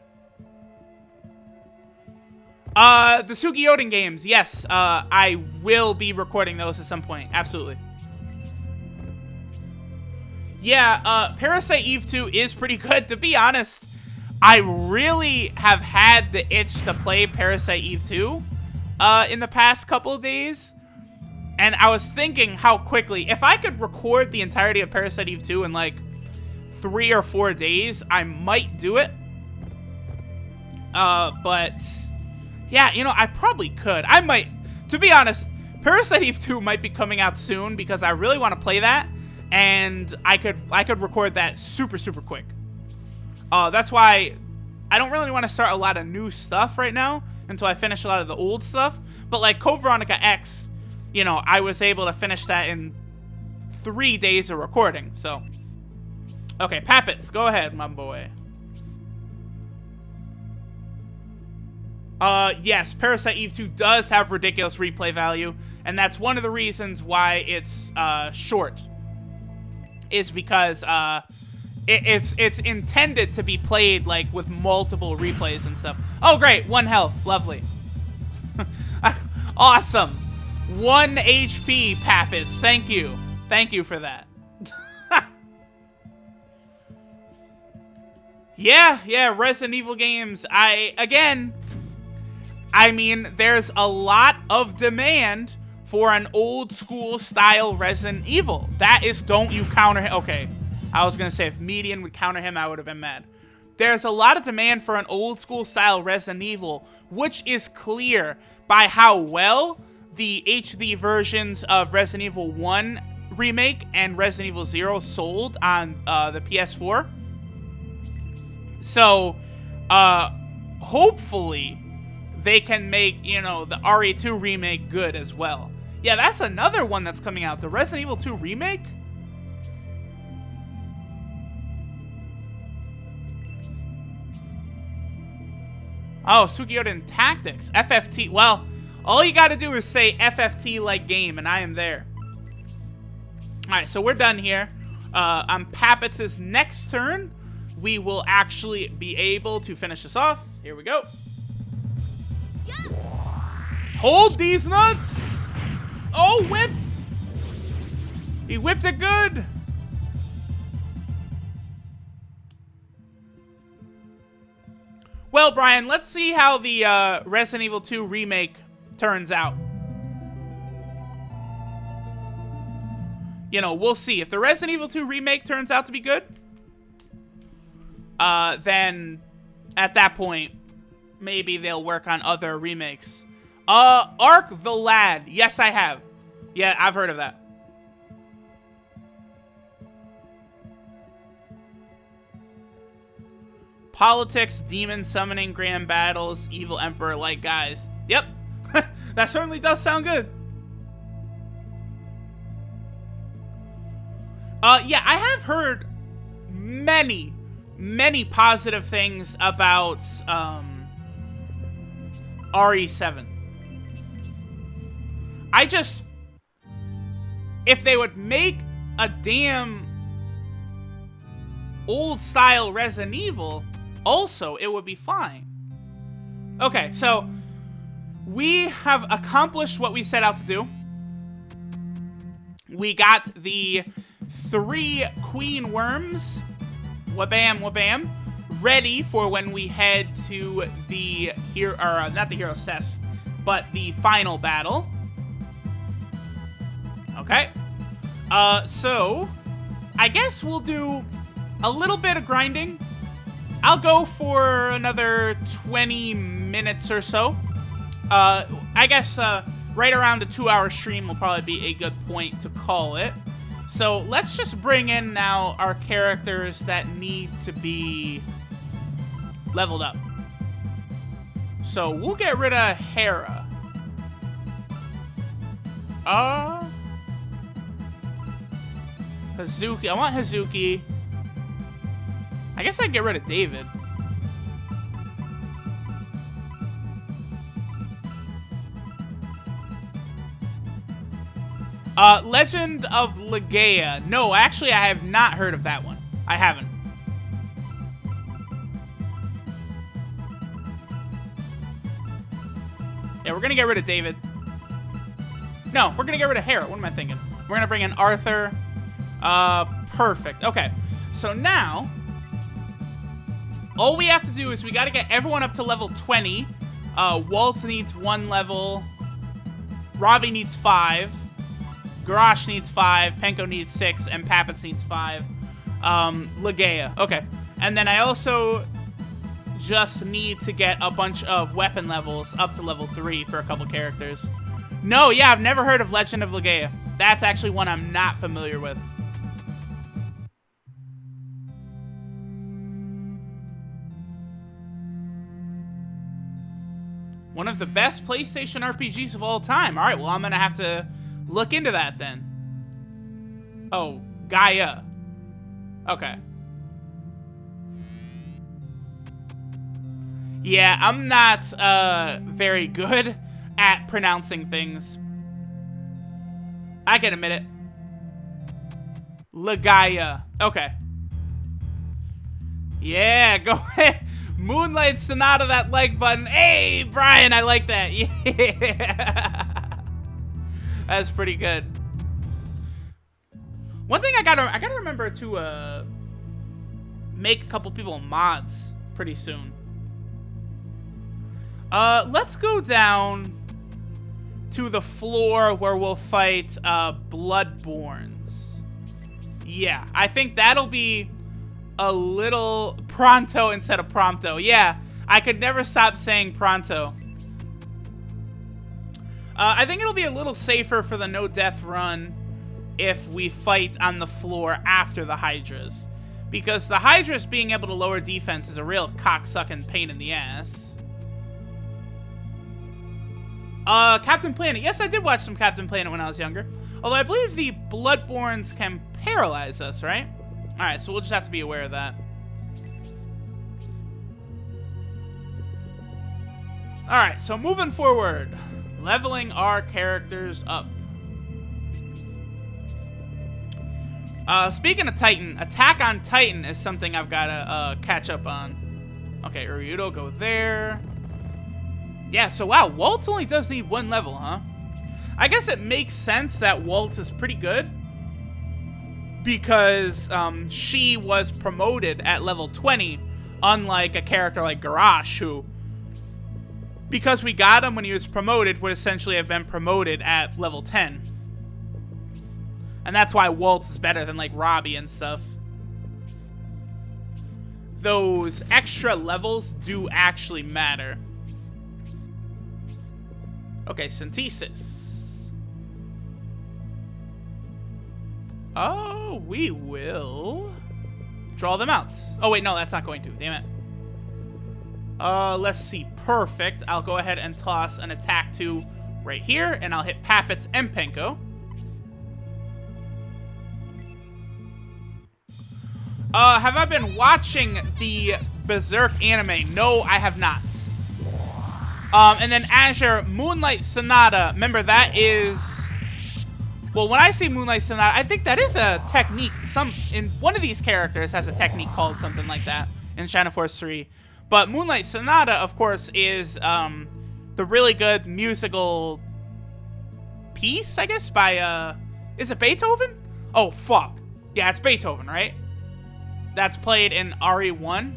The Sugiyoden games, yes, I will be recording those at some point, absolutely. Yeah, Parasite Eve 2 is pretty good. To be honest, I really have had the itch to play Parasite Eve 2 in the past couple of days. And I was thinking how quickly, if I could record the entirety of Parasite Eve 2 in like 3 or 4 days, I might do it. But yeah, you know, I probably could. I might, to be honest, Parasite Eve 2 might be coming out soon because I really want to play that. And I could record that super quick. That's why I don't really want to start a lot of new stuff right now until I finish a lot of the old stuff. But like Code Veronica X, you know, I was able to finish that in 3 days of recording. So, okay, Pappets, go ahead, my boy. Yes, Parasite Eve 2 does have ridiculous replay value, and that's one of the reasons why it's short. Is because it's intended to be played like with multiple replays and stuff. Oh great, 1 health, lovely. Awesome. 1 HP, Pappets. Thank you for that. yeah, Resident Evil games. I mean, there's a lot of demand for an old school style Resident Evil. That is, don't you counter him. Okay, I was gonna say if Median would counter him, I would have been mad. There's a lot of demand for an old school style Resident Evil, which is clear by how well the HD versions of Resident Evil 1 Remake and Resident Evil 0 sold on the PS4. So, hopefully they can make, you know, the RE2 remake good as well. Yeah, that's another one that's coming out. The Resident Evil 2 remake? Oh, Sukiyoden Tactics. FFT. Well, all you gotta do is say FFT-like game, and I am there. Alright, so we're done here. On Pappets' next turn, we will actually be able to finish this off. Here we go. Hold these nuts! Oh, whip! He whipped it good! Well, Brian, let's see how the Resident Evil 2 remake turns out. You know, we'll see. If the Resident Evil 2 remake turns out to be good, then at that point, maybe they'll work on other remakes. Ark the Lad. Yes, I have. Yeah, I've heard of that. Politics, demon summoning, grand battles, evil emperor-like guys. Yep. That certainly does sound good. Yeah, I have heard many positive things about, RE7. I just... If they would make a damn old-style Resident Evil, also, it would be fine. Okay, so... we have accomplished what we set out to do. We got the 3 queen worms, wabam, wabam, ready for when we head to the hero, or not the hero's test, but the final battle. Okay. So I guess we'll do a little bit of grinding. I'll go for another 20 minutes or so. I guess right around a 2-hour stream will probably be a good point to call it. So let's just bring in now our characters that need to be leveled up. So we'll get rid of Hera. Hazuki. I want Hazuki. I guess I'd get rid of David. Legend of Legaia. No, actually, I have not heard of that one. I haven't. Yeah, we're gonna get rid of David. No, we're gonna get rid of Hera. What am I thinking? We're gonna bring in Arthur. Perfect. Okay. So now, all we have to do is we got to get everyone up to level 20. Waltz needs 1 level. Robbie needs 5. Garrosh needs 5. Penko needs 6. And Pappets needs 5. Legaia. Okay. And then I also just need to get a bunch of weapon levels up to level 3 for a couple characters. No, yeah, I've never heard of Legend of Legaia. That's actually one I'm not familiar with. One of the best PlayStation RPGs of all time. All right, well, I'm going to have to look into that then. Oh, Gaia. Okay. Yeah, I'm not very good at pronouncing things. I can admit it. Legaia. Okay. Yeah, go ahead. Moonlight Sonata, that like button. Hey, Brian, I like that. Yeah. That's pretty good. One thing I gotta remember to make a couple people mods pretty soon. Let's go down to the floor where we'll fight Bloodborns. Yeah, I think that'll be a little pronto instead of prompto. Yeah, I could never stop saying pronto. I think it'll be a little safer for the no death run if we fight on the floor after the Hydras. Because the Hydras being able to lower defense is a real cocksucking pain in the ass. Captain Planet. Yes, I did watch some Captain Planet when I was younger. Although I believe the Bloodborns can paralyze us, right? Alright, so we'll just have to be aware of that. Alright, so moving forward. Leveling our characters up. Speaking of Titan, Attack on Titan is something I've got to catch up on. Okay, Uryudo, go there. Yeah, so wow, Waltz only does need 1 level, huh? I guess it makes sense that Waltz is pretty good. Because she was promoted at level 20, unlike a character like Garrosh, who, because we got him when he was promoted, would essentially have been promoted at level 10. And that's why Waltz is better than, like, Robbie and stuff. Those extra levels do actually matter. Okay, Synthesis. Oh, we will draw them out. Oh, wait, no, that's not going to. Damn it. Let's see. Perfect. I'll go ahead and toss an attack 2 right here, and I'll hit Pappets and Penko. Have I been watching the Berserk anime? No, I have not. And then Azure, Moonlight Sonata. Remember, that is... Well, when I say Moonlight Sonata, I think that is a technique. One of these characters has a technique called something like that in Shadow Force 3. But Moonlight Sonata, of course, is the really good musical piece, I guess, by, is it Beethoven? Oh, fuck. Yeah, it's Beethoven, right? That's played in RE1.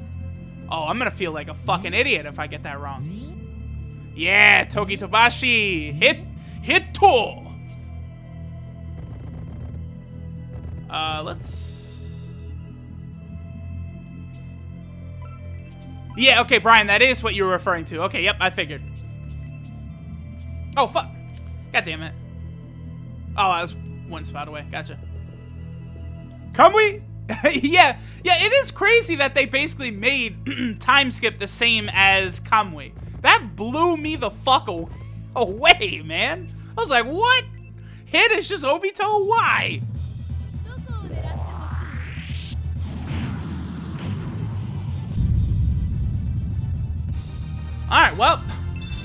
Oh, I'm gonna feel like a fucking idiot if I get that wrong. Yeah, Togi Tobashi. Hito. Let's... Yeah, okay, Brian, that is what you were referring to. Okay, yep, I figured. Oh, fuck. God damn it. Oh, I was 1 spot away. Gotcha. Come we? yeah, it is crazy that they basically made time skip the same as Kamui. That blew me the fuck away, man. I was like, what? Hit is just Obito? Why? Alright, well,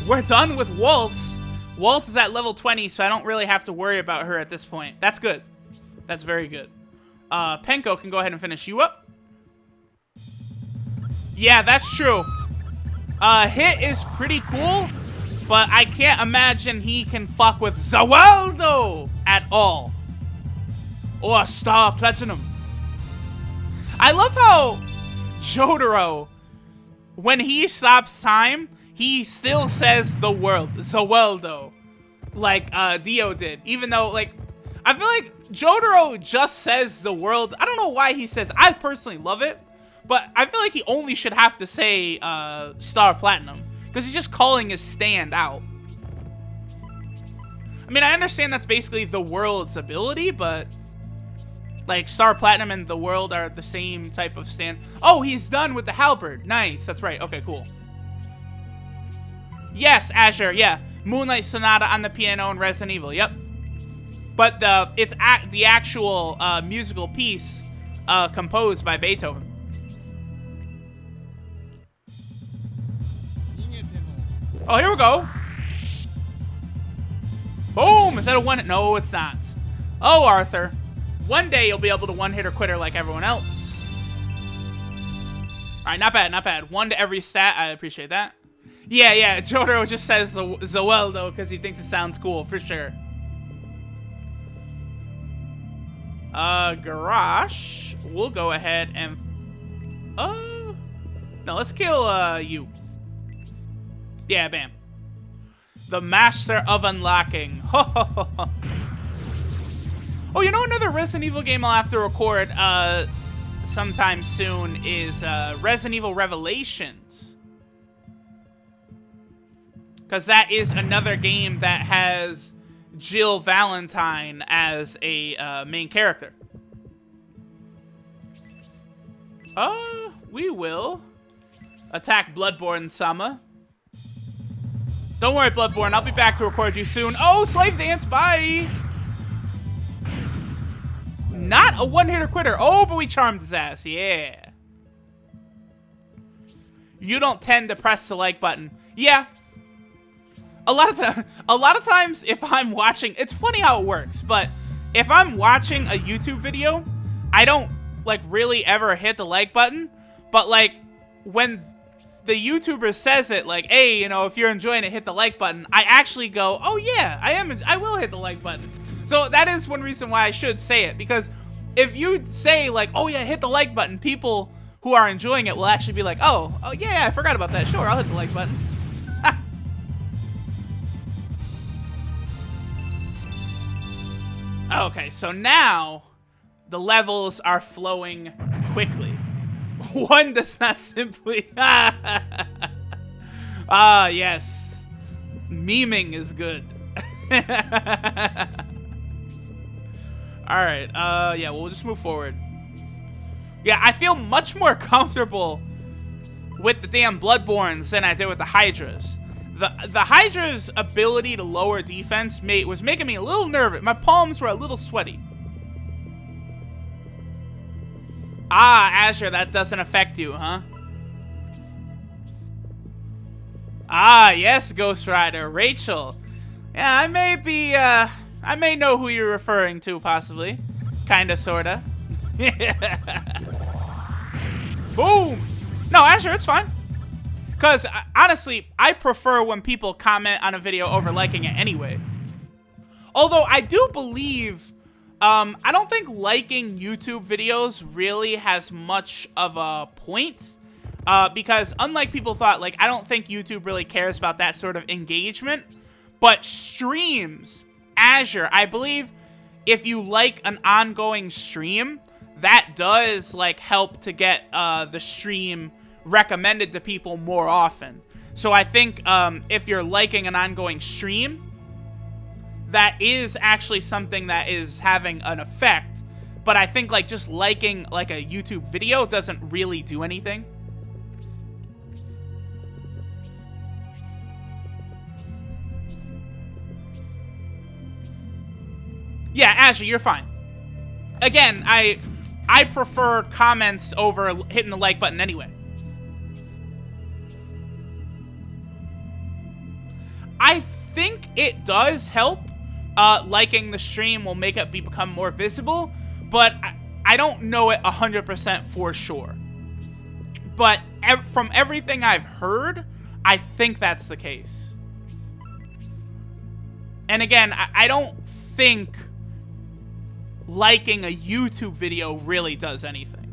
we're done with Waltz. Waltz is at level 20, so I don't really have to worry about her at this point. That's good. That's very good. Penko can go ahead and finish you up. Yeah, that's true. Hit is pretty cool, but I can't imagine he can fuck with Zawaldo at all. Or Star Platinum. I love how Jotaro, when he stops time, he still says the world, Zaweldo, like Dio did. Even though, like, I feel like Jotaro just says the world. I don't know why he says. I personally love it, but I feel like he only should have to say Star Platinum because he's just calling his stand out. I mean, I understand that's basically the world's ability, but like Star Platinum and the world are the same type of stand. Oh, he's done with the halberd. Nice. That's right. Okay, cool. Yes, Azure. Yeah. Moonlight Sonata on the piano in Resident Evil. Yep. But it's the actual musical piece composed by Beethoven. Oh, here we go. Boom! Is that a one? No, it's not. Oh, Arthur. One day you'll be able to one-hitter quitter like everyone else. All right, not bad, not bad. 1 to every stat. I appreciate that. Yeah. Jotaro just says Zaweldo because he thinks it sounds cool, for sure. Garrosh. We'll go ahead and... no, let's kill, you. Yeah, bam. The Master of Unlocking. Oh, you know another Resident Evil game I'll have to record sometime soon is Resident Evil Revelations. Because that is another game that has Jill Valentine as a main character. We will attack Bloodborne-sama. Don't worry, Bloodborne. I'll be back to record you soon. Oh, Slave Dance, bye! Not a one-hitter quitter. Oh, but we charmed his ass. Yeah. You don't tend to press the like button. Yeah. A lot of times, if I'm watching... It's funny how it works, but if I'm watching a YouTube video, I don't, like, really ever hit the like button. But, like, when the YouTuber says it, like, hey, you know, if you're enjoying it, hit the like button, I actually go, oh yeah, I will hit the like button. So that is one reason why I should say it, because if you say, like, oh yeah, hit the like button, people who are enjoying it will actually be like, oh yeah, I forgot about that. Sure, I'll hit the like button. Okay, so now the levels are flowing quickly. One does not simply... Ah, yes. Memeing is good. Alright, yeah, we'll just move forward. Yeah, I feel much more comfortable with the damn Bloodborns than I did with the Hydras. The Hydra's ability to lower defense was making me a little nervous. My palms were a little sweaty. Ah, Azure, that doesn't affect you, huh? Ah, yes, Ghost Rider. Rachel. Yeah, I may know who you're referring to, possibly. Kinda, sorta. Boom! No, Azure, it's fine. Because, honestly, I prefer when people comment on a video over liking it anyway. Although, I do believe... I don't think liking YouTube videos really has much of a point. Because, unlike people thought, like, I don't think YouTube really cares about that sort of engagement. But streams, Azure, I believe if you like an ongoing stream, that does, like, help to get the stream recommended to people more often. So I think if you're liking an ongoing stream, that is actually something that is having an effect. But I think, like, just liking, like, a YouTube video doesn't really do anything. Yeah, Azure, you're fine. Again, I prefer comments over hitting the like button anyway. I think it does help. Liking the stream will make it become more visible, but I don't know it 100% for sure. But from everything I've heard, I think that's the case. And again, I don't think liking a YouTube video really does anything.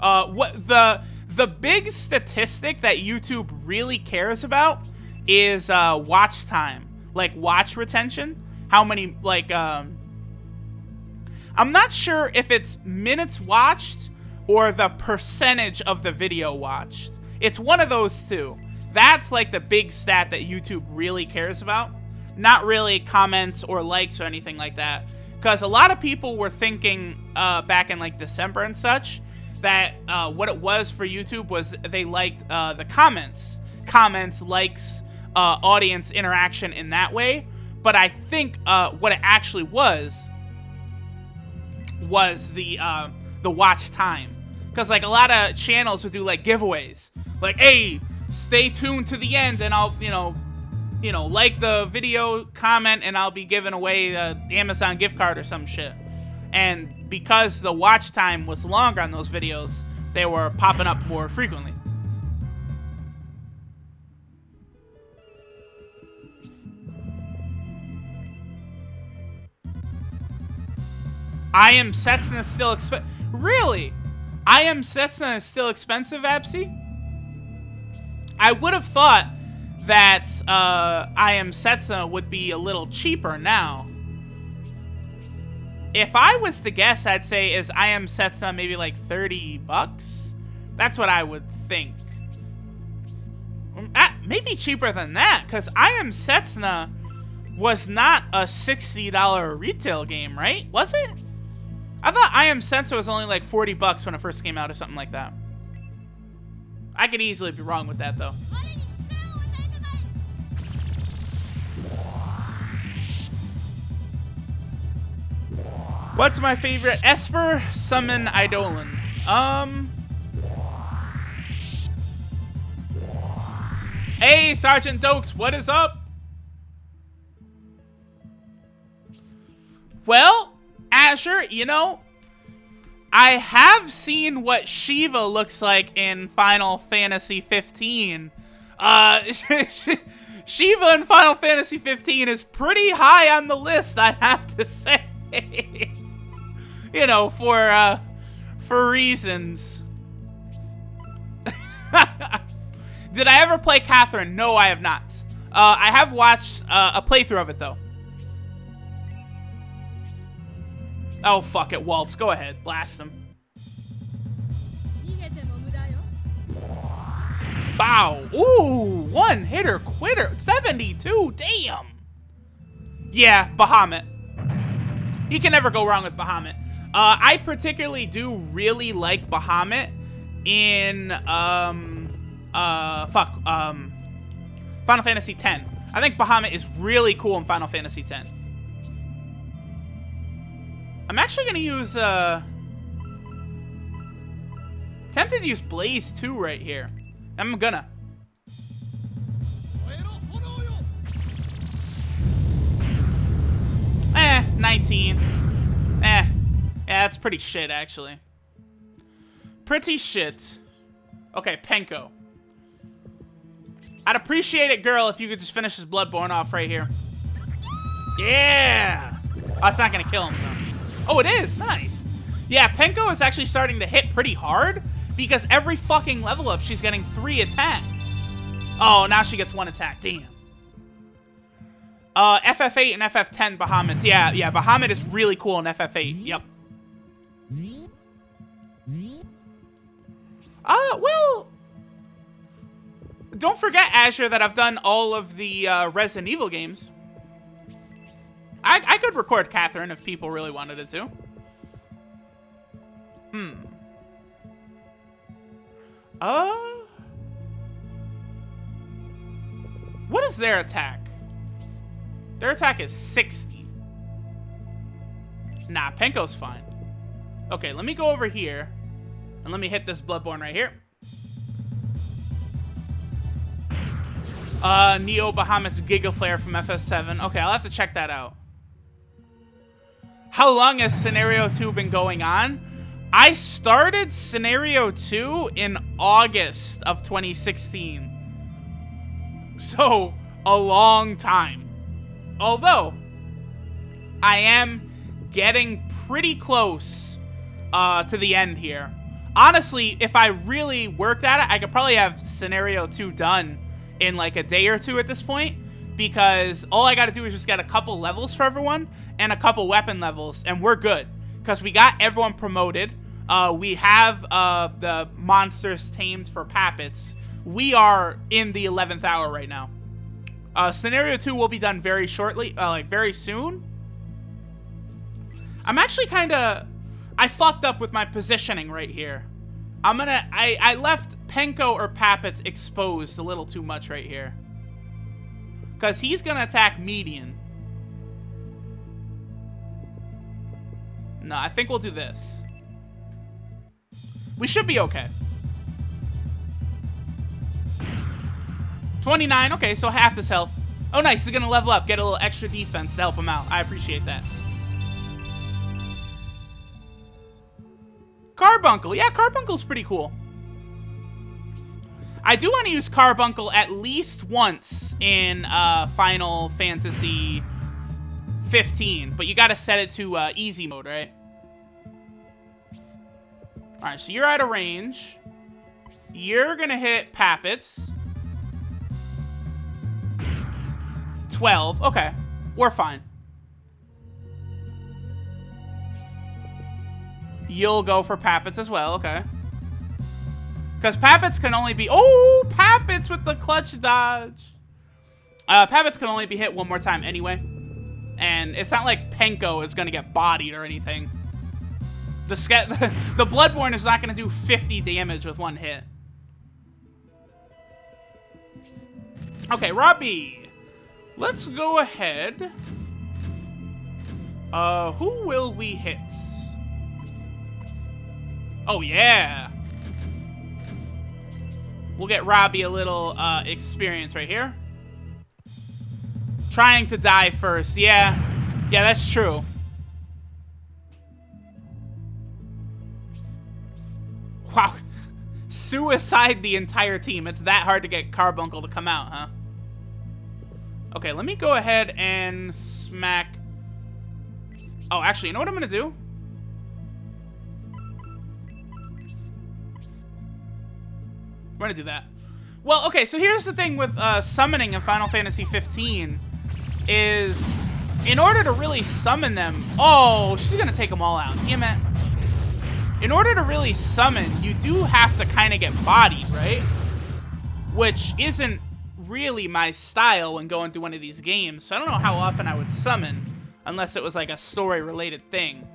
What the big statistic that YouTube really cares about is watch time, like watch retention. How many, like, I'm not sure if it's minutes watched or the percentage of the video watched. It's one of those two. That's like the big stat that YouTube really cares about. Not really comments or likes or anything like that. Because a lot of people were thinking back in like December and such that what it was for YouTube was they liked the comments, likes, audience interaction in that way. But I think what it actually was the watch time. Because like a lot of channels would do like giveaways, like, hey, stay tuned to the end and I'll, you know, like the video, comment, and I'll be giving away the Amazon gift card or some shit. And because the watch time was longer on those videos, they were popping up more frequently. I Am Setsuna is still expensive. Really? I Am Setsuna is still expensive, Absy? I would have thought that I Am Setsuna would be a little cheaper now. If I was to guess, I'd say is I Am Setsuna maybe like 30 bucks? That's what I would think. Maybe cheaper than that, because I Am Setsuna was not a $60 retail game, right? Was it? I thought I Am Setsuna was only like 40 bucks when it first came out or something like that. I could easily be wrong with that, though. What's my favorite Esper summon Eidolon? Hey, Sergeant Dokes, what is up? Well, Azure, you know, I have seen what Shiva looks like in Final Fantasy 15. Shiva in Final Fantasy 15 is pretty high on the list, I have to say. You know, for reasons. Did I ever play Catherine? No, I have not. I have watched a playthrough of it, though. Oh, fuck it, Waltz. Go ahead. Blast him. Bow. Ooh, one hitter quitter. 72. Damn. Yeah, Bahamut. You can never go wrong with Bahamut. I particularly do really like Bahamut in, Final Fantasy X. I think Bahamut is really cool in Final Fantasy X. I'm actually gonna use, tempted to use Blaze 2 right here. I'm gonna. 19. Yeah, that's pretty shit, actually. Pretty shit. Okay, Penko. I'd appreciate it, girl, if you could just finish this Bloodborne off right here. Yeah! Oh, it's not gonna kill him, though. Oh, it is! Nice. Yeah, Penko is actually starting to hit pretty hard because every fucking level up, she's getting 3 attacks. Oh, now she gets 1 attack. Damn. FF8 and FF10 Bahamuts. Yeah, Bahamut is really cool in FF8. Yep. Well, don't forget, Azure, that I've done all of the Resident Evil games. I could record Catherine if people really wanted it to. What is their attack? Their attack is 60. Nah, Penko's fine. Okay, let me go over here. And let me hit this Bloodborne right here. Neo Bahamut's Giga Flare from FS7. Okay, I'll have to check that out. How long has Scenario 2 been going on? I started Scenario 2 in August of 2016. So, a long time. Although, I am getting pretty close to the end here. Honestly, if I really worked at it, I could probably have Scenario 2 done in like a day or two at this point, because all I gotta do is just get a couple levels for everyone and a couple weapon levels, and we're good. Because we got everyone promoted. We have the monsters tamed for Pappets. We are in the 11th hour right now. Scenario 2 will be done very shortly, like very soon. I'm actually kind of... I fucked up with my positioning right here. I left Penko or Pappets exposed a little too much right here. Because he's going to attack median. No, I think we'll do this. We should be okay. 29, okay, so half this health. Oh, nice, he's going to level up, get a little extra defense to help him out. I appreciate that. Carbuncle. Yeah, Carbuncle's pretty cool. I do want to use Carbuncle at least once in Final Fantasy 15, but you got to set it to easy mode, right? All right, so you're out of range. You're going to hit Pappets. 12. Okay, we're fine. You'll go for Pappets as well, okay. Because Pappets can only be... Oh, Pappets with the clutch dodge. Pappets can only be hit one more time anyway. And it's not like Penko is going to get bodied or anything. The Bloodborne is not going to do 50 damage with one hit. Okay, Robbie. Let's go ahead. Who will we hit? Oh, yeah. We'll get Robbie a little experience right here. Trying to die first. Yeah. Yeah, that's true. Wow. Suicide the entire team. It's that hard to get Carbuncle to come out, huh? Okay, let me go ahead and smack... Oh, actually, you know what I'm going to do? We're going to do that. Well, okay, so here's the thing with summoning in Final Fantasy 15 is in order to really summon them... Oh, she's going to take them all out. Damn it. In order to really summon, you do have to kind of get bodied, right? Which isn't really my style when going through one of these games, so I don't know how often I would summon, unless it was like a story-related thing.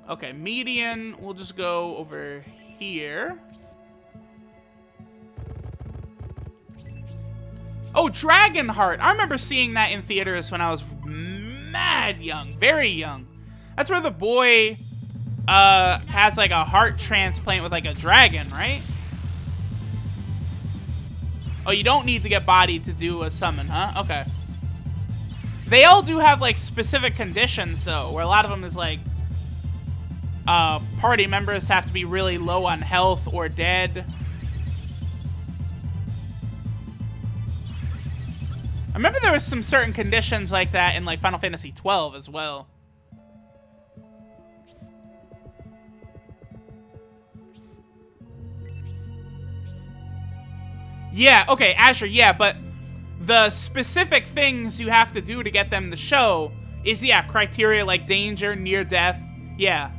Okay, median, we'll just go over here. Oh, Dragonheart! I remember seeing that in theaters when I was mad young, very young. That's where the boy has like a heart transplant with like a dragon, right? Oh, you don't need to get bodied to do a summon, huh? Okay. They all do have like specific conditions, though, where a lot of them is like party members have to be really low on health or dead. I remember there was some certain conditions like that in like Final Fantasy 12 as well. Yeah, okay, Azure, yeah, but the specific things you have to do to get them to show is, yeah, criteria like danger, near death, yeah.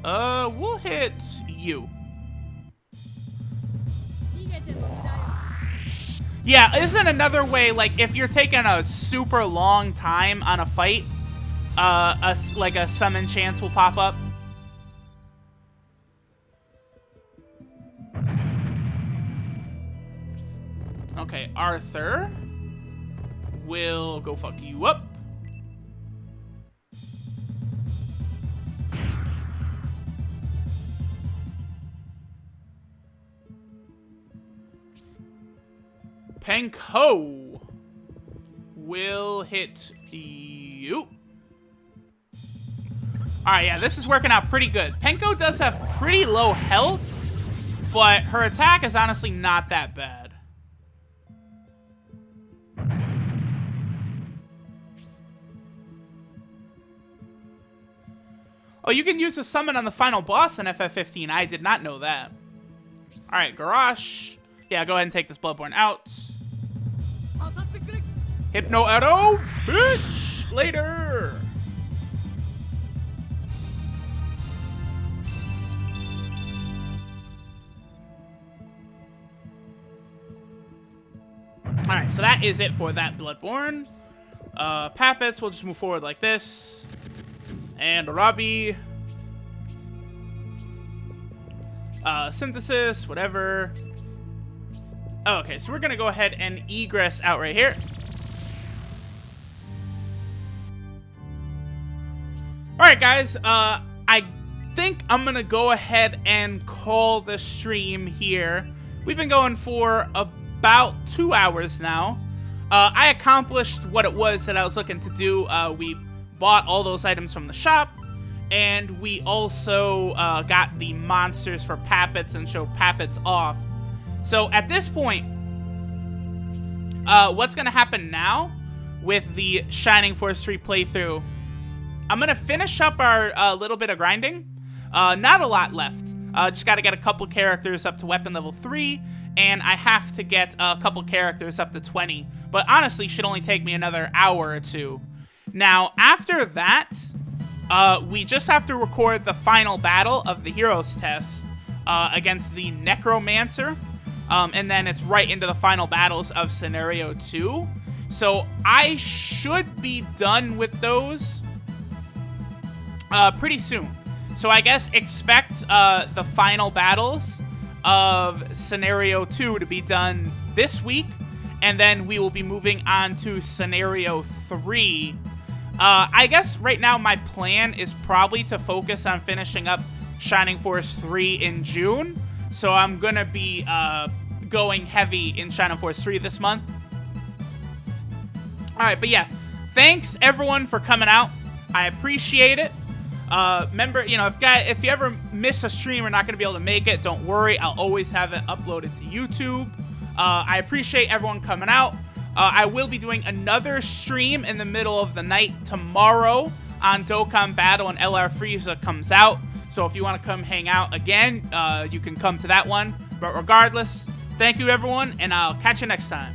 We'll hit you. Yeah, isn't another way, like, if you're taking a super long time on a fight, like a summon chance will pop up? Okay, Arthur will go fuck you up. Penko will hit you. Alright, yeah, this is working out pretty good. Penko does have pretty low health, but her attack is honestly not that bad. Oh, you can use a summon on the final boss in FF15. I did not know that. Alright, Garrosh. Yeah, go ahead and take this Bloodborne out. Hypno Arrow, bitch! Later! Alright, so that is it for that Bloodborne. Pappets, we'll just move forward like this. And Arabi. Synthesis, whatever. Oh, okay, so we're gonna go ahead and egress out right here. Alright, guys, I think I'm gonna go ahead and call the stream here. We've been going for about 2 hours now. I accomplished what it was that I was looking to do. We bought all those items from the shop, and we also got the monsters for Pappets and showed Pappets off. So at this point, what's gonna happen now with the Shining Force 3 playthrough, I'm gonna finish up our little bit of grinding. Not a lot left. Just gotta get a couple characters up to weapon level 3, and I have to get a couple characters up to 20. But honestly, should only take me another hour or two. Now, after that, we just have to record the final battle of the Heroes test against the Necromancer. And then it's right into the final battles of Scenario 2. So I should be done with those pretty soon. So I guess expect the final battles of Scenario 2 to be done this week. And then we will be moving on to Scenario 3. I guess right now my plan is probably to focus on finishing up Shining Force 3 in June. So I'm going to be going heavy in Shining Force 3 this month. Alright, but yeah. Thanks, everyone, for coming out. I appreciate it. Remember, you know, if you ever miss a stream or not going to be able to make it, don't worry. I'll always have it uploaded to YouTube. I appreciate everyone coming out. I will be doing another stream in the middle of the night tomorrow on Dokkan Battle and LR Frieza comes out. So if you want to come hang out again, you can come to that one. But regardless, thank you, everyone, and I'll catch you next time.